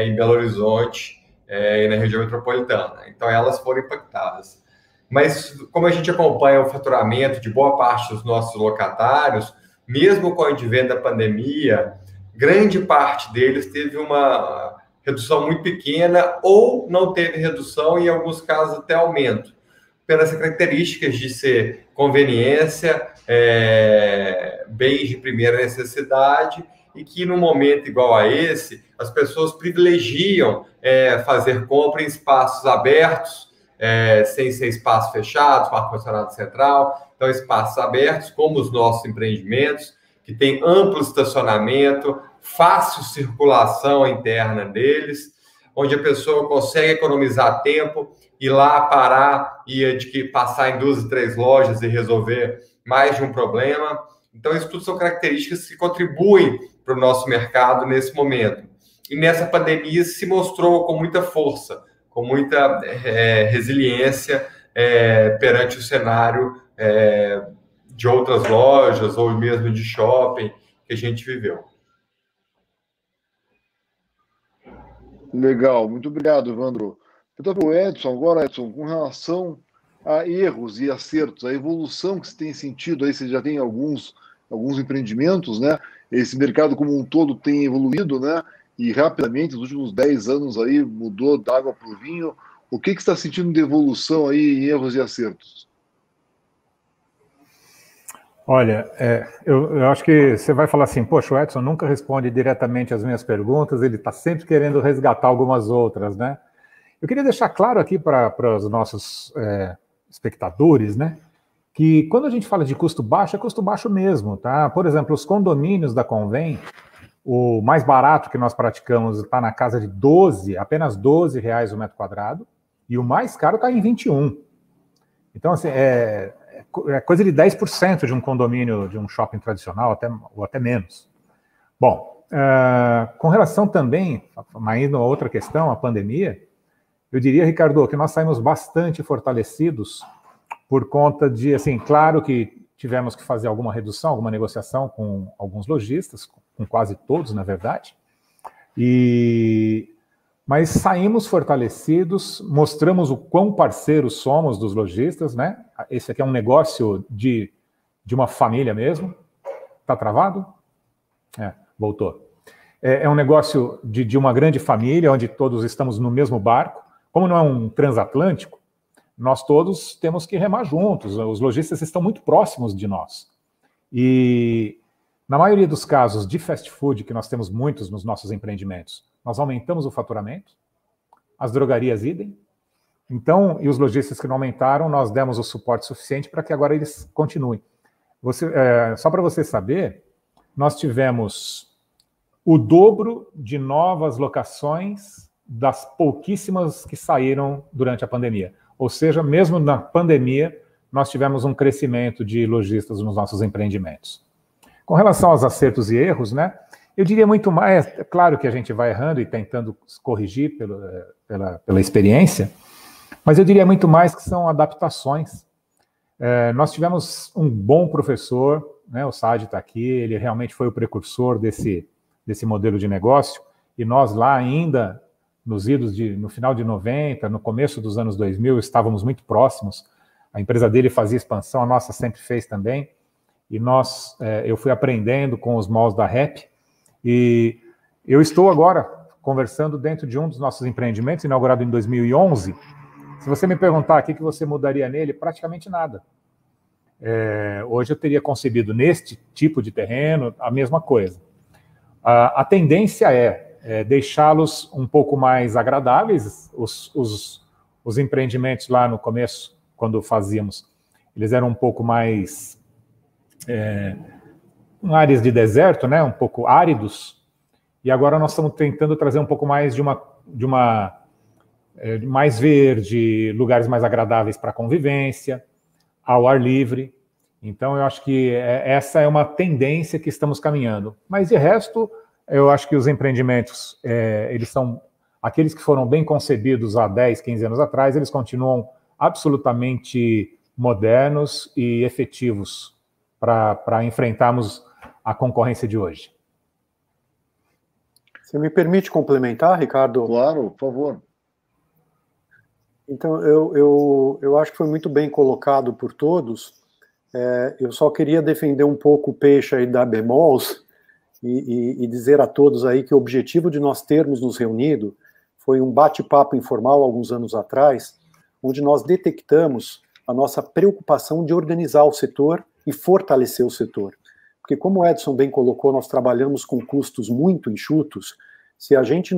[SPEAKER 2] em Belo Horizonte e na região metropolitana. Então, elas foram impactadas. Mas, como a gente acompanha o faturamento de boa parte dos nossos locatários, mesmo com a advento da pandemia, grande parte deles teve uma redução muito pequena ou não teve redução e, em alguns casos, até aumento, pelas características de ser conveniência, bens de primeira necessidade, e que, num momento igual a esse, as pessoas privilegiam fazer compra em espaços abertos, sem ser espaços fechados, com ar-condicionado central. Então, espaços abertos, como os nossos empreendimentos, que tem amplo estacionamento, fácil circulação interna deles, onde a pessoa consegue economizar tempo, ir lá parar e passar em 2 ou 3 lojas e resolver mais de um problema. Então, isso tudo são características que contribuem para o nosso mercado nesse momento. E nessa pandemia se mostrou com muita força, com muita resiliência perante o cenário de outras lojas ou mesmo de shopping que a gente viveu.
[SPEAKER 1] Legal, muito obrigado, Evandro. Então, para o Edson, agora, Edson, com relação a erros e acertos, a evolução que você tem sentido, aí você já tem alguns empreendimentos, né? Esse mercado como um todo tem evoluído, né? E rapidamente, nos últimos 10 anos aí, mudou da água para o vinho. O que você está sentindo de evolução aí em erros e acertos?
[SPEAKER 4] Olha, eu acho que você vai falar assim, poxa, o Edson nunca responde diretamente às minhas perguntas, ele está sempre querendo resgatar algumas outras, né? Eu queria deixar claro aqui para os nossos espectadores, né, que quando a gente fala de custo baixo, é custo baixo mesmo, tá? Por exemplo, os condomínios da Convém, o mais barato que nós praticamos está na casa de apenas R$12 o metro quadrado, e o mais caro está em 21. Então, assim, é coisa de 10% de um condomínio, de um shopping tradicional, ou até menos. Bom, com relação também, ainda outra questão, a pandemia, eu diria, Ricardo, que nós saímos bastante fortalecidos por conta de, assim, claro que tivemos que fazer alguma redução, alguma negociação com alguns lojistas, com quase todos, na verdade, mas saímos fortalecidos, mostramos o quão parceiros somos dos lojistas, né? Esse aqui é um negócio de uma família mesmo. Tá travado? Voltou. É um negócio de uma grande família, onde todos estamos no mesmo barco. Como não é um transatlântico, nós todos temos que remar juntos. Os lojistas estão muito próximos de nós. E, na maioria dos casos de fast food, que nós temos muitos nos nossos empreendimentos, nós aumentamos o faturamento, as drogarias idem. Então, e os lojistas que não aumentaram, nós demos o suporte suficiente para que agora eles continuem. Só para você saber, nós tivemos o dobro de novas locações das pouquíssimas que saíram durante a pandemia. Ou seja, mesmo na pandemia, nós tivemos um crescimento de lojistas nos nossos empreendimentos. Com relação aos acertos e erros, né, eu diria muito mais, é claro que a gente vai errando e tentando corrigir pela experiência, mas eu diria muito mais que são adaptações. Nós tivemos um bom professor, né, o Sadi está aqui, ele realmente foi o precursor desse modelo de negócio, e nós lá ainda no final de 90, no começo dos anos 2000, estávamos muito próximos. A empresa dele fazia expansão, a nossa sempre fez também. E eu fui aprendendo com os malls da REP. E eu estou agora conversando dentro de um dos nossos empreendimentos, inaugurado em 2011. Se você me perguntar o que você mudaria nele, praticamente nada. Hoje eu teria concebido neste tipo de terreno a mesma coisa. A tendência é deixá-los um pouco mais agradáveis. Os empreendimentos lá no começo, quando fazíamos, eles eram um pouco mais áreas de deserto, né, um pouco áridos, e agora nós estamos tentando trazer um pouco mais de mais verde, lugares mais agradáveis para convivência, ao ar livre. Então, eu acho que essa é uma tendência que estamos caminhando. Mas, de resto, eu acho que os empreendimentos, eles são aqueles que foram bem concebidos há 10, 15 anos atrás, eles continuam absolutamente modernos e efetivos para enfrentarmos a concorrência de hoje.
[SPEAKER 3] Você me permite complementar, Ricardo?
[SPEAKER 1] Claro, por favor.
[SPEAKER 3] Então, eu acho que foi muito bem colocado por todos. Eu só queria defender um pouco o peixe aí da Bemols e dizer a todos aí que o objetivo de nós termos nos reunido foi um bate-papo informal alguns anos atrás, onde nós detectamos a nossa preocupação de organizar o setor e fortalecer o setor. Porque, como o Edson bem colocou, nós trabalhamos com custos muito enxutos. Se a gente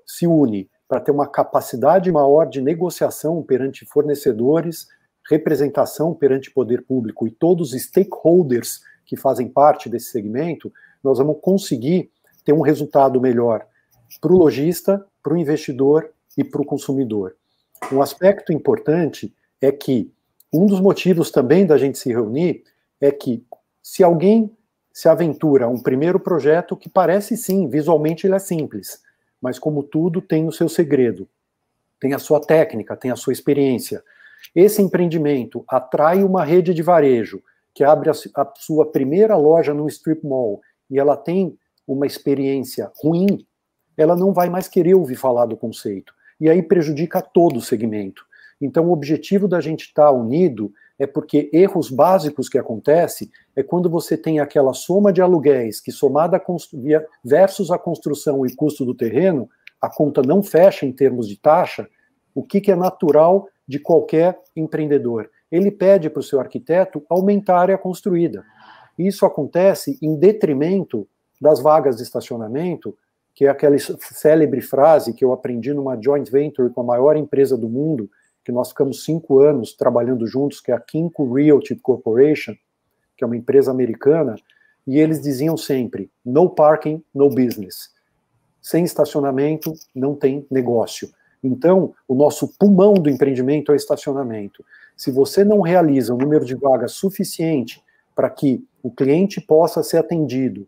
[SPEAKER 3] se une para ter uma capacidade maior de negociação perante fornecedores, representação perante poder público e todos os stakeholders que fazem parte desse segmento, nós vamos conseguir ter um resultado melhor para o lojista, para o investidor e para o consumidor. Um aspecto importante é que um dos motivos também da gente se reunir é que se alguém se aventura a um primeiro projeto que parece sim, visualmente ele é simples, mas como tudo tem o seu segredo, tem a sua técnica, tem a sua experiência. Esse empreendimento atrai uma rede de varejo que abre a sua primeira loja no strip mall e ela tem uma experiência ruim, ela não vai mais querer ouvir falar do conceito. E aí prejudica todo o segmento. Então o objetivo da gente estar unido é porque erros básicos que acontecem é quando você tem aquela soma de aluguéis que somada versus a construção e custo do terreno, a conta não fecha em termos de taxa. O que é natural de qualquer empreendedor? Ele pede para o seu arquiteto aumentar a área construída. Isso acontece em detrimento das vagas de estacionamento, que é aquela célebre frase que eu aprendi numa joint venture com a maior empresa do mundo, que nós ficamos 5 anos trabalhando juntos, que é a Kinko Realty Corporation, que é uma empresa americana, e eles diziam sempre, no parking, no business. Sem estacionamento, não tem negócio. Então, o nosso pulmão do empreendimento é o estacionamento. Se você não realiza um número de vagas suficiente para que o cliente possa ser atendido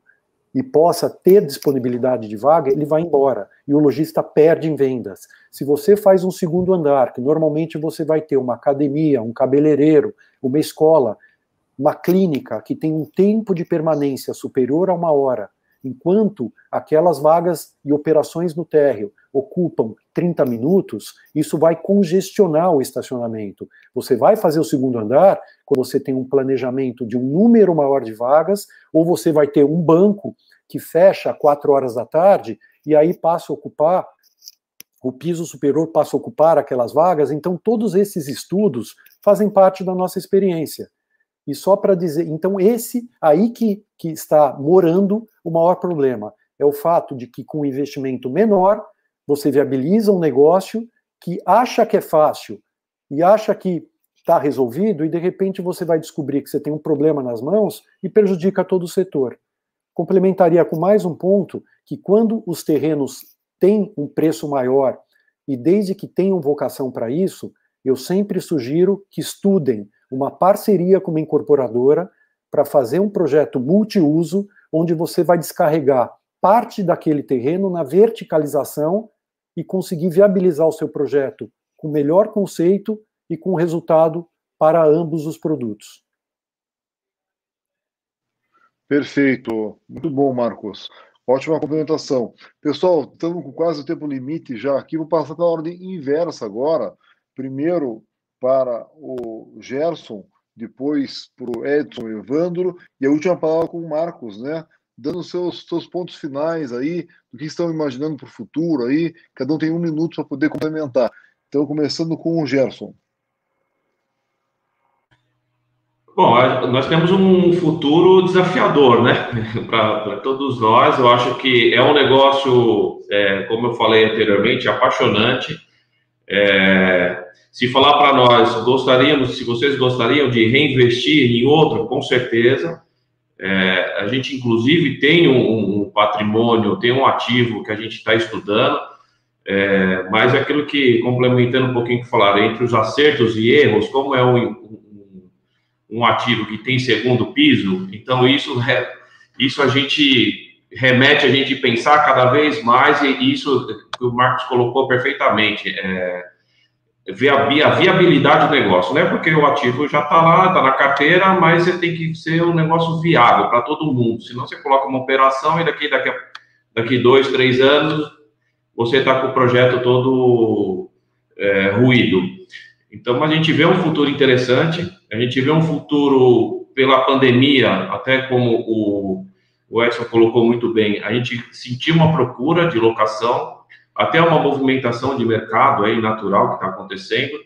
[SPEAKER 3] e possa ter disponibilidade de vaga, ele vai embora. E o lojista perde em vendas. Se você faz um segundo andar, que normalmente você vai ter uma academia, um cabeleireiro, uma escola, uma clínica que tem um tempo de permanência superior a 1 hora, enquanto aquelas vagas e operações no térreo ocupam 30 minutos, isso vai congestionar o estacionamento. Você vai fazer o segundo andar quando você tem um planejamento de um número maior de vagas, ou você vai ter um banco que fecha às 4 horas da tarde e aí passa a ocupar, o piso superior passa a ocupar aquelas vagas. Então todos esses estudos fazem parte da nossa experiência. E só para dizer, então esse aí que está morando o maior problema, é o fato de que com um investimento menor, você viabiliza um negócio que acha que é fácil e acha que está resolvido, e de repente você vai descobrir que você tem um problema nas mãos e prejudica todo o setor. Complementaria com mais um ponto, que quando os terrenos têm um preço maior, e desde que tenham vocação para isso, eu sempre sugiro que estudem uma parceria com uma incorporadora para fazer um projeto multiuso, onde você vai descarregar parte daquele terreno na verticalização e conseguir viabilizar o seu projeto com melhor conceito e com resultado para ambos os produtos.
[SPEAKER 1] Perfeito. Muito bom, Marcos. Ótima complementação. Pessoal, estamos com quase o tempo limite já aqui. Vou passar pela ordem inversa agora. Primeiro para o Gerson, depois para o Edson e o Evandro, e a última palavra com o Marcos, né? Dando seus pontos finais aí, do que estão imaginando para o futuro aí. Cada um tem 1 minuto para poder complementar. Então, começando com o Gerson.
[SPEAKER 5] Bom, nós temos um futuro desafiador, né? Para todos nós. Eu acho que é um negócio, como eu falei anteriormente, apaixonante. Se falar para nós, se vocês gostariam de reinvestir em outro, com certeza. A gente, inclusive, tem um patrimônio, tem um ativo que a gente está estudando, mas é aquilo que, complementando um pouquinho que falaram, entre os acertos e erros, como é um ativo que tem segundo piso, então isso a gente remete a gente pensar cada vez mais, e isso que o Marcos colocou perfeitamente, ver a viabilidade do negócio, não é porque o ativo já está lá, está na carteira, mas você tem que ser um negócio viável para todo mundo, senão você coloca uma operação e daqui 2, 3 anos você está com o projeto todo ruído. Então, a gente vê um futuro interessante, a gente vê um futuro pela pandemia, até como o Edson colocou muito bem, a gente sentiu uma procura de locação, até uma movimentação de mercado aí natural que está acontecendo,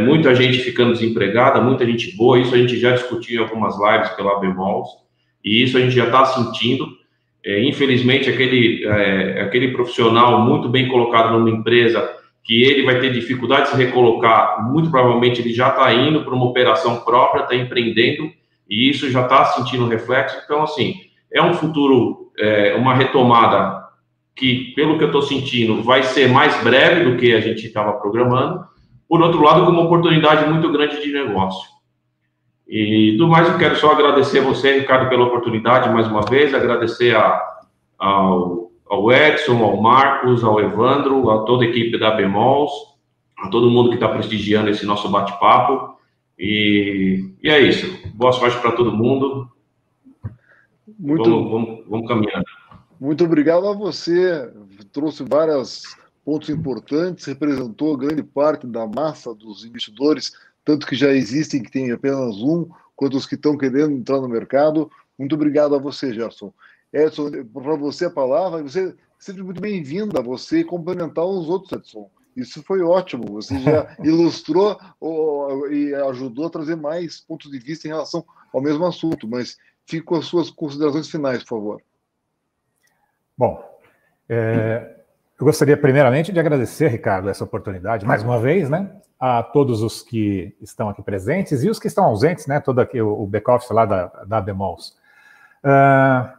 [SPEAKER 5] muita gente ficando desempregada, muita gente boa, isso a gente já discutiu em algumas lives pela Bemols, e isso a gente já está sentindo. Infelizmente, aquele profissional muito bem colocado numa empresa, que ele vai ter dificuldade de se recolocar, muito provavelmente ele já está indo para uma operação própria, está empreendendo, e isso já está sentindo reflexo. Então, assim, é um futuro, uma retomada que, pelo que eu estou sentindo, vai ser mais breve do que a gente estava programando. Por outro lado, com uma oportunidade muito grande de negócio. E do mais, eu quero só agradecer a você, Ricardo, pela oportunidade, mais uma vez, agradecer ao Edson, ao Marcos, ao Evandro, a toda a equipe da Bemols, a todo mundo que está prestigiando esse nosso bate-papo. E é isso. Boa sorte para todo mundo. Vamos caminhando.
[SPEAKER 1] Muito obrigado a você. Trouxe vários pontos importantes, representou grande parte da massa dos investidores, tanto que já existem, que tem apenas um, quanto os que estão querendo entrar no mercado. Muito obrigado a você, Gerson. Edson, para você a palavra, você é sempre muito bem-vindo a você complementar os outros, Edson. Isso foi ótimo, você já ilustrou e ajudou a trazer mais pontos de vista em relação ao mesmo assunto, mas fique com as suas considerações finais, por favor.
[SPEAKER 4] Bom, eu gostaria primeiramente de agradecer, Ricardo, essa oportunidade, mais uma vez, né, a todos os que estão aqui presentes e os que estão ausentes, né, todo aqui o back-office lá da Bemols.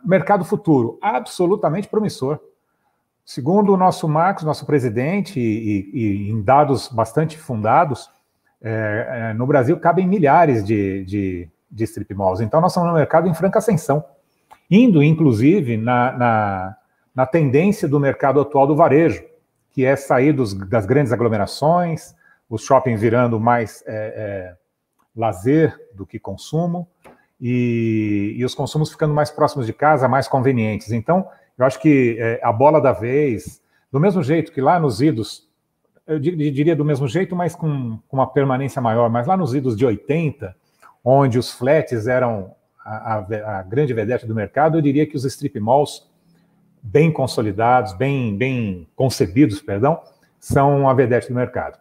[SPEAKER 4] Mercado futuro, absolutamente promissor. Segundo o nosso Marcos, nosso presidente, e em dados bastante fundados, no Brasil cabem milhares de strip malls. Então, nós estamos no mercado em franca ascensão, indo, inclusive, na tendência do mercado atual do varejo, que é sair das grandes aglomerações, os shoppings virando mais lazer do que consumo, e os consumos ficando mais próximos de casa, mais convenientes. Então, eu acho que a bola da vez, do mesmo jeito que lá nos idos, eu diria do mesmo jeito, mas com uma permanência maior, mas lá nos idos de 80, onde os flats eram a grande vedete do mercado, eu diria que os strip malls, bem consolidados, bem concebidos, perdão, são a vedete do mercado.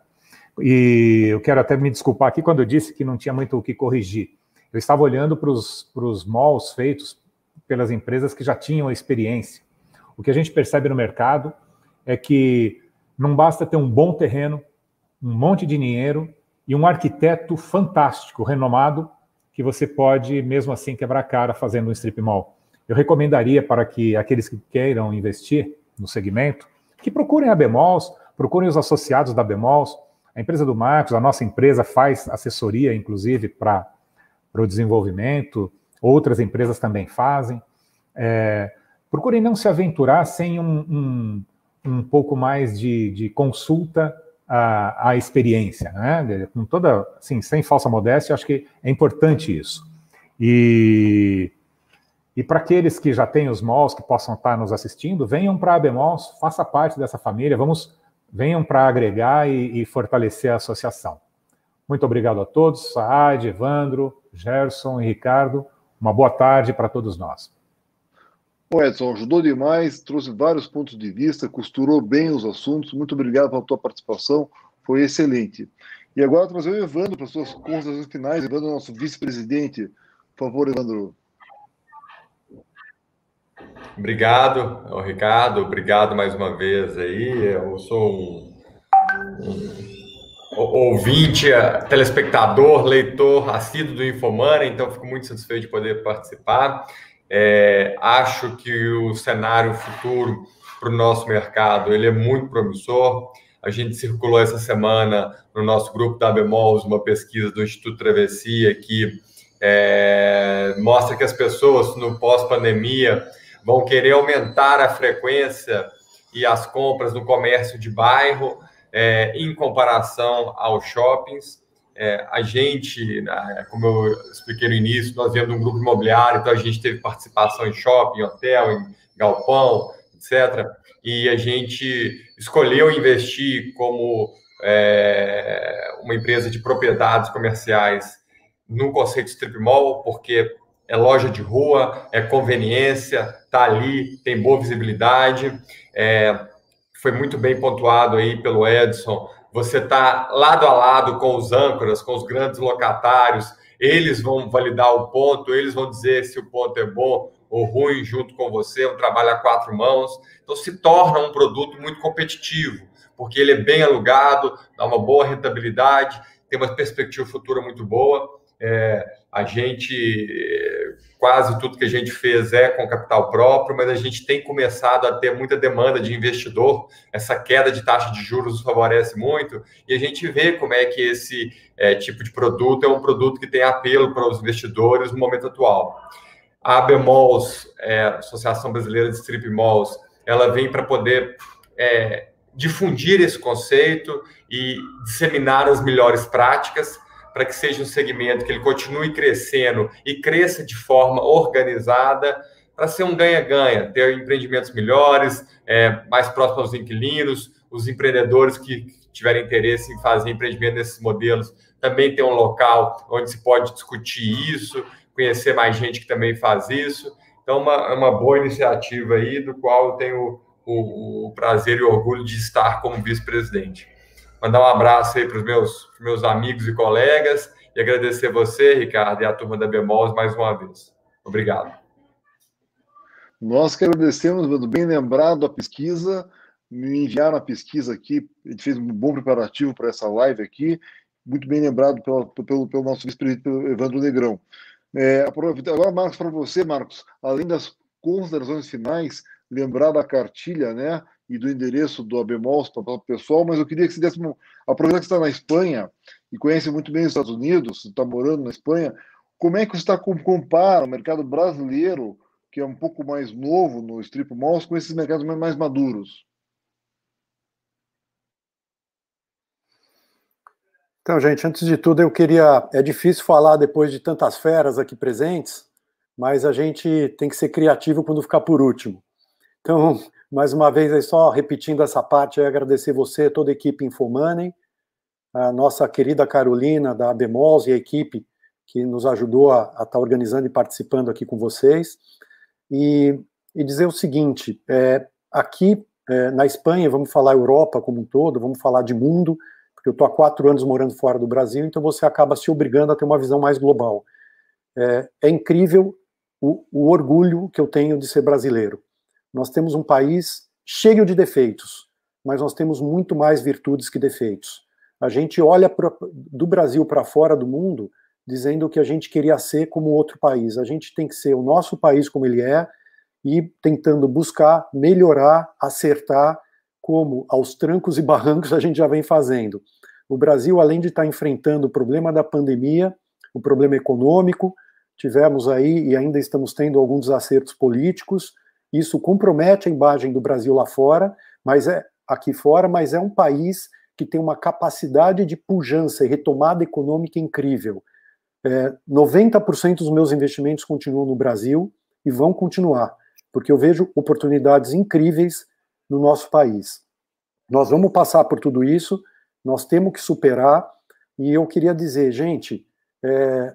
[SPEAKER 4] E eu quero até me desculpar aqui quando eu disse que não tinha muito o que corrigir. Eu estava olhando para os malls feitos pelas empresas que já tinham experiência. O que a gente percebe no mercado é que não basta ter um bom terreno, um monte de dinheiro e um arquiteto fantástico, renomado, que você pode, mesmo assim, quebrar a cara fazendo um strip mall. Eu recomendaria para que aqueles que queiram investir no segmento, que procurem a Bemols, procurem os associados da Bemols. A empresa do Marcos, a nossa empresa, faz assessoria, inclusive, para o desenvolvimento. Outras empresas também fazem. Procurem não se aventurar sem um pouco mais de consulta à experiência, né? Com toda, assim, sem falsa modéstia, acho que é importante isso. E E para aqueles que já têm os malls, que possam estar nos assistindo, venham para a ABMalls, faça parte dessa família, venham para agregar e fortalecer a associação. Muito obrigado a todos, Saad, Evandro, Gerson e Ricardo. Uma boa tarde para todos nós.
[SPEAKER 1] Bom, Edson, ajudou demais, trouxe vários pontos de vista, costurou bem os assuntos. Muito obrigado pela tua participação, foi excelente. E agora trazer o Evandro para as suas considerações finais. Evandro é nosso vice-presidente. Por favor, Evandro.
[SPEAKER 2] Obrigado, Ricardo. Obrigado mais uma vez aí. Eu sou um ouvinte, telespectador, leitor assíduo do Infomoney, então fico muito satisfeito de poder participar. Acho que o cenário futuro para o nosso mercado ele é muito promissor. A gente circulou essa semana no nosso grupo da ABMalls uma pesquisa do Instituto Travessia que mostra que as pessoas no pós-pandemia vão querer aumentar a frequência e as compras no comércio de bairro em comparação aos shoppings. A gente, como eu expliquei no início, nós viemos de um grupo imobiliário, então a gente teve participação em shopping, em hotel, em galpão, etc. E a gente escolheu investir como uma empresa de propriedades comerciais no conceito strip mall, porque é loja de rua, é conveniência, está ali, tem boa visibilidade. Foi muito bem pontuado aí pelo Edson. Você está lado a lado com os âncoras, com os grandes locatários, eles vão validar o ponto, eles vão dizer se o ponto é bom ou ruim junto com você, um trabalho a quatro mãos. Então, se torna um produto muito competitivo, porque ele é bem alugado, dá uma boa rentabilidade, tem uma perspectiva futura muito boa. A gente, quase tudo que a gente fez é com capital próprio, mas a gente tem começado a ter muita demanda de investidor. Essa queda de taxa de juros nos favorece muito e a gente vê como é que esse tipo de produto é um produto que tem apelo para os investidores no momento atual. A ABMalls, Associação Brasileira de Strip Malls, ela vem para poder difundir esse conceito e disseminar as melhores práticas para que seja um segmento que ele continue crescendo e cresça de forma organizada, para ser um ganha-ganha, ter empreendimentos melhores, mais próximos aos inquilinos, os empreendedores que tiverem interesse em fazer empreendimento nesses modelos, também ter um local onde se pode discutir isso, conhecer mais gente que também faz isso. Então, uma boa iniciativa aí, do qual eu tenho o prazer e o orgulho de estar como vice-presidente. Mandar um abraço aí para os meus amigos e colegas e agradecer você, Ricardo, e a turma da ABMalls mais uma vez. Obrigado.
[SPEAKER 1] Nós que agradecemos, bem lembrado a pesquisa, me enviaram a pesquisa aqui, a gente fez um bom preparativo para essa live aqui, muito bem lembrado pelo nosso vice-presidente Evandro Negrão. Agora, Marcos, para você, Marcos, além das considerações finais, lembrar da cartilha, né, e do endereço do ABMalls para o pessoal, mas eu queria que você desse aproveitar que você está na Espanha e conhece muito bem os Estados Unidos, está morando na Espanha, como é que você compara o mercado brasileiro, que é um pouco mais novo no strip malls, com esses mercados mais maduros?
[SPEAKER 3] Então, gente, antes de tudo, eu queria... É difícil falar depois de tantas feras aqui presentes, mas a gente tem que ser criativo quando ficar por último. Então, mais uma vez, aí só repetindo essa parte, agradecer você, toda a equipe Infomoney, a nossa querida Carolina, da ABMalls, e a equipe que nos ajudou a estar organizando e participando aqui com vocês. E dizer o seguinte, aqui na Espanha, vamos falar Europa como um todo, vamos falar de mundo, porque eu estou há 4 anos morando fora do Brasil, então você acaba se obrigando a ter uma visão mais global. É incrível o orgulho que eu tenho de ser brasileiro. Nós temos um país cheio de defeitos, mas nós temos muito mais virtudes que defeitos. A gente olha do Brasil para fora do mundo dizendo que a gente queria ser como outro país. A gente tem que ser o nosso país como ele é e tentando buscar, melhorar, acertar, como aos trancos e barrancos a gente já vem fazendo. O Brasil, além de estar enfrentando o problema da pandemia, o problema econômico, tivemos aí e ainda estamos tendo alguns acertos políticos. Isso compromete a imagem do Brasil lá fora, mas aqui fora, mas é um país que tem uma capacidade de pujança e retomada econômica incrível. 90% dos meus investimentos continuam no Brasil, e vão continuar, porque eu vejo oportunidades incríveis no nosso país. Nós vamos passar por tudo isso, nós temos que superar, e eu queria dizer, gente,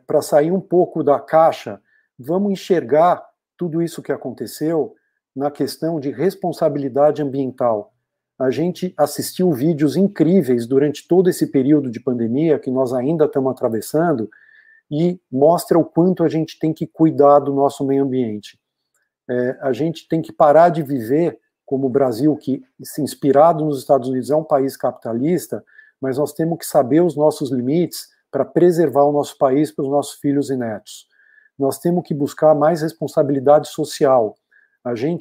[SPEAKER 3] para sair um pouco da caixa, vamos enxergar tudo isso que aconteceu na questão de responsabilidade ambiental. A gente assistiu vídeos incríveis durante todo esse período de pandemia que nós ainda estamos atravessando e mostra o quanto a gente tem que cuidar do nosso meio ambiente. A gente tem que parar de viver como o Brasil, que, se inspirado nos Estados Unidos, é um país capitalista, mas nós temos que saber os nossos limites para preservar o nosso país para os nossos filhos e netos. Nós temos que buscar mais responsabilidade social.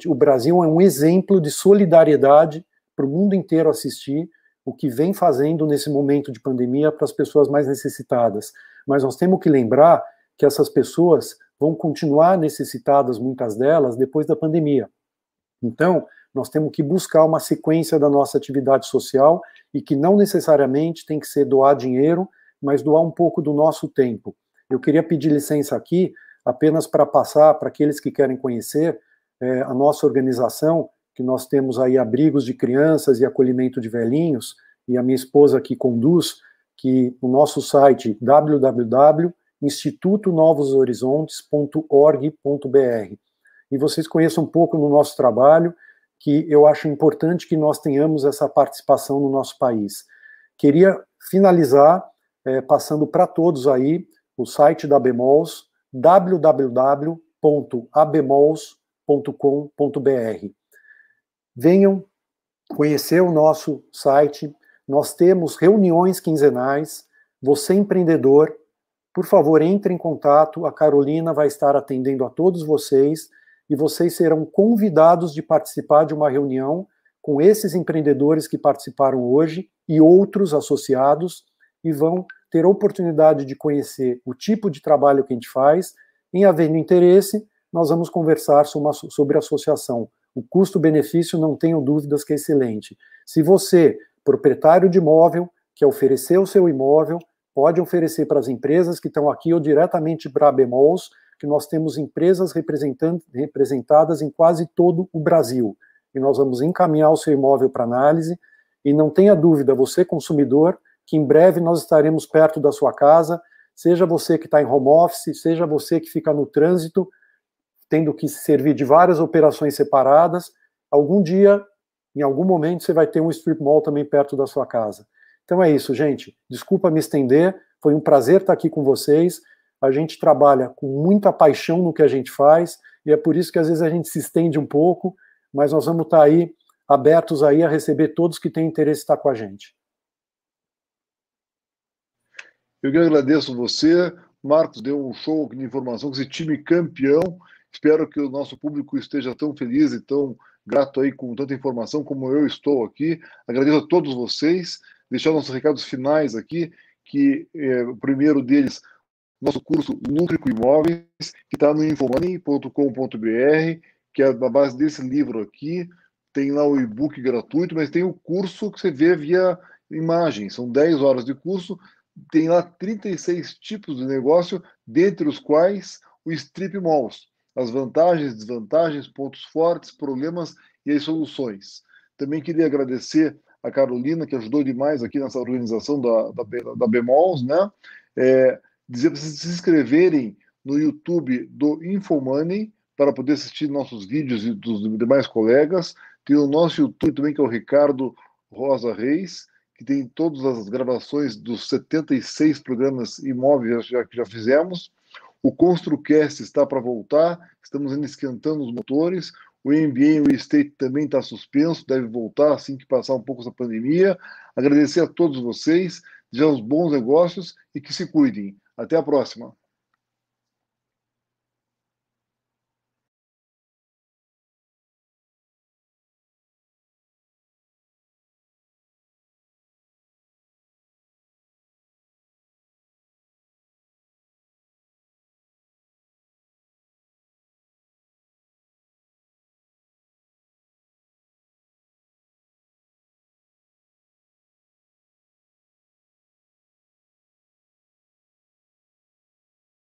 [SPEAKER 3] O Brasil é um exemplo de solidariedade para o mundo inteiro assistir o que vem fazendo nesse momento de pandemia para as pessoas mais necessitadas. Mas nós temos que lembrar que essas pessoas vão continuar necessitadas, muitas delas, depois da pandemia. Então, nós temos que buscar uma sequência da nossa atividade social e que não necessariamente tem que ser doar dinheiro, mas doar um pouco do nosso tempo. Eu queria pedir licença aqui, apenas para passar para aqueles que querem conhecer a nossa organização, que nós temos aí abrigos de crianças e acolhimento de velhinhos, e a minha esposa que conduz, que o nosso site www.institutonovoshorizontes.org.br. E vocês conheçam um pouco do nosso trabalho, que eu acho importante que nós tenhamos essa participação no nosso país. Queria finalizar passando para todos aí o site da Bemols, www.abemols.com.br. Venham conhecer o nosso site, nós temos reuniões quinzenais. Você, empreendedor, por favor, entre em contato, a Carolina vai estar atendendo a todos vocês, e vocês serão convidados de participar de uma reunião com esses empreendedores que participaram hoje e outros associados, e vão ter a oportunidade de conhecer o tipo de trabalho que a gente faz. Em havendo interesse, nós vamos conversar sobre a associação. O custo-benefício, não tenho dúvidas que é excelente. Se você, proprietário de imóvel, quer oferecer o seu imóvel, pode oferecer para as empresas que estão aqui ou diretamente para a Bemols, que nós temos empresas representadas em quase todo o Brasil. E nós vamos encaminhar o seu imóvel para análise. E não tenha dúvida, você consumidor, que em breve nós estaremos perto da sua casa, seja você que está em home office, seja você que fica no trânsito, tendo que se servir de várias operações separadas, algum dia, em algum momento, você vai ter um strip mall também perto da sua casa. Então é isso, gente. Desculpa me estender, foi um prazer estar aqui com vocês. A gente trabalha com muita paixão no que a gente faz, e é por isso que às vezes a gente se estende um pouco, mas nós vamos estar aí, abertos aí a receber todos que têm interesse em estar com a gente.
[SPEAKER 1] Eu que agradeço você. Marcos deu um show de informação com esse time campeão. Espero que o nosso público esteja tão feliz e tão grato aí com tanta informação como eu estou aqui. Agradeço a todos vocês. Deixar nossos recados finais aqui, que o primeiro deles, nosso curso Lucre com Imóveis, que está no infomoney.com.br, que é na base desse livro aqui. Tem lá o e-book gratuito, mas tem o curso que você vê via imagem. São 10 horas de curso. Tem lá 36 tipos de negócio, dentre os quais o strip malls, as vantagens, desvantagens, pontos fortes, problemas e as soluções. Também queria agradecer a Carolina, que ajudou demais aqui nessa organização da Bemols, né? Dizer para vocês se inscreverem no YouTube do Infomoney para poder assistir nossos vídeos e dos demais colegas. Tem o nosso YouTube também, que é o Ricardo Rosa Reis, que tem todas as gravações dos 76 programas imóveis que já fizemos. O ConstruCast está para voltar, estamos ainda esquentando os motores. O MBA Real Estate também está suspenso, deve voltar assim que passar um pouco essa pandemia. Agradecer a todos vocês, desejar uns bons negócios e que se cuidem. Até a próxima.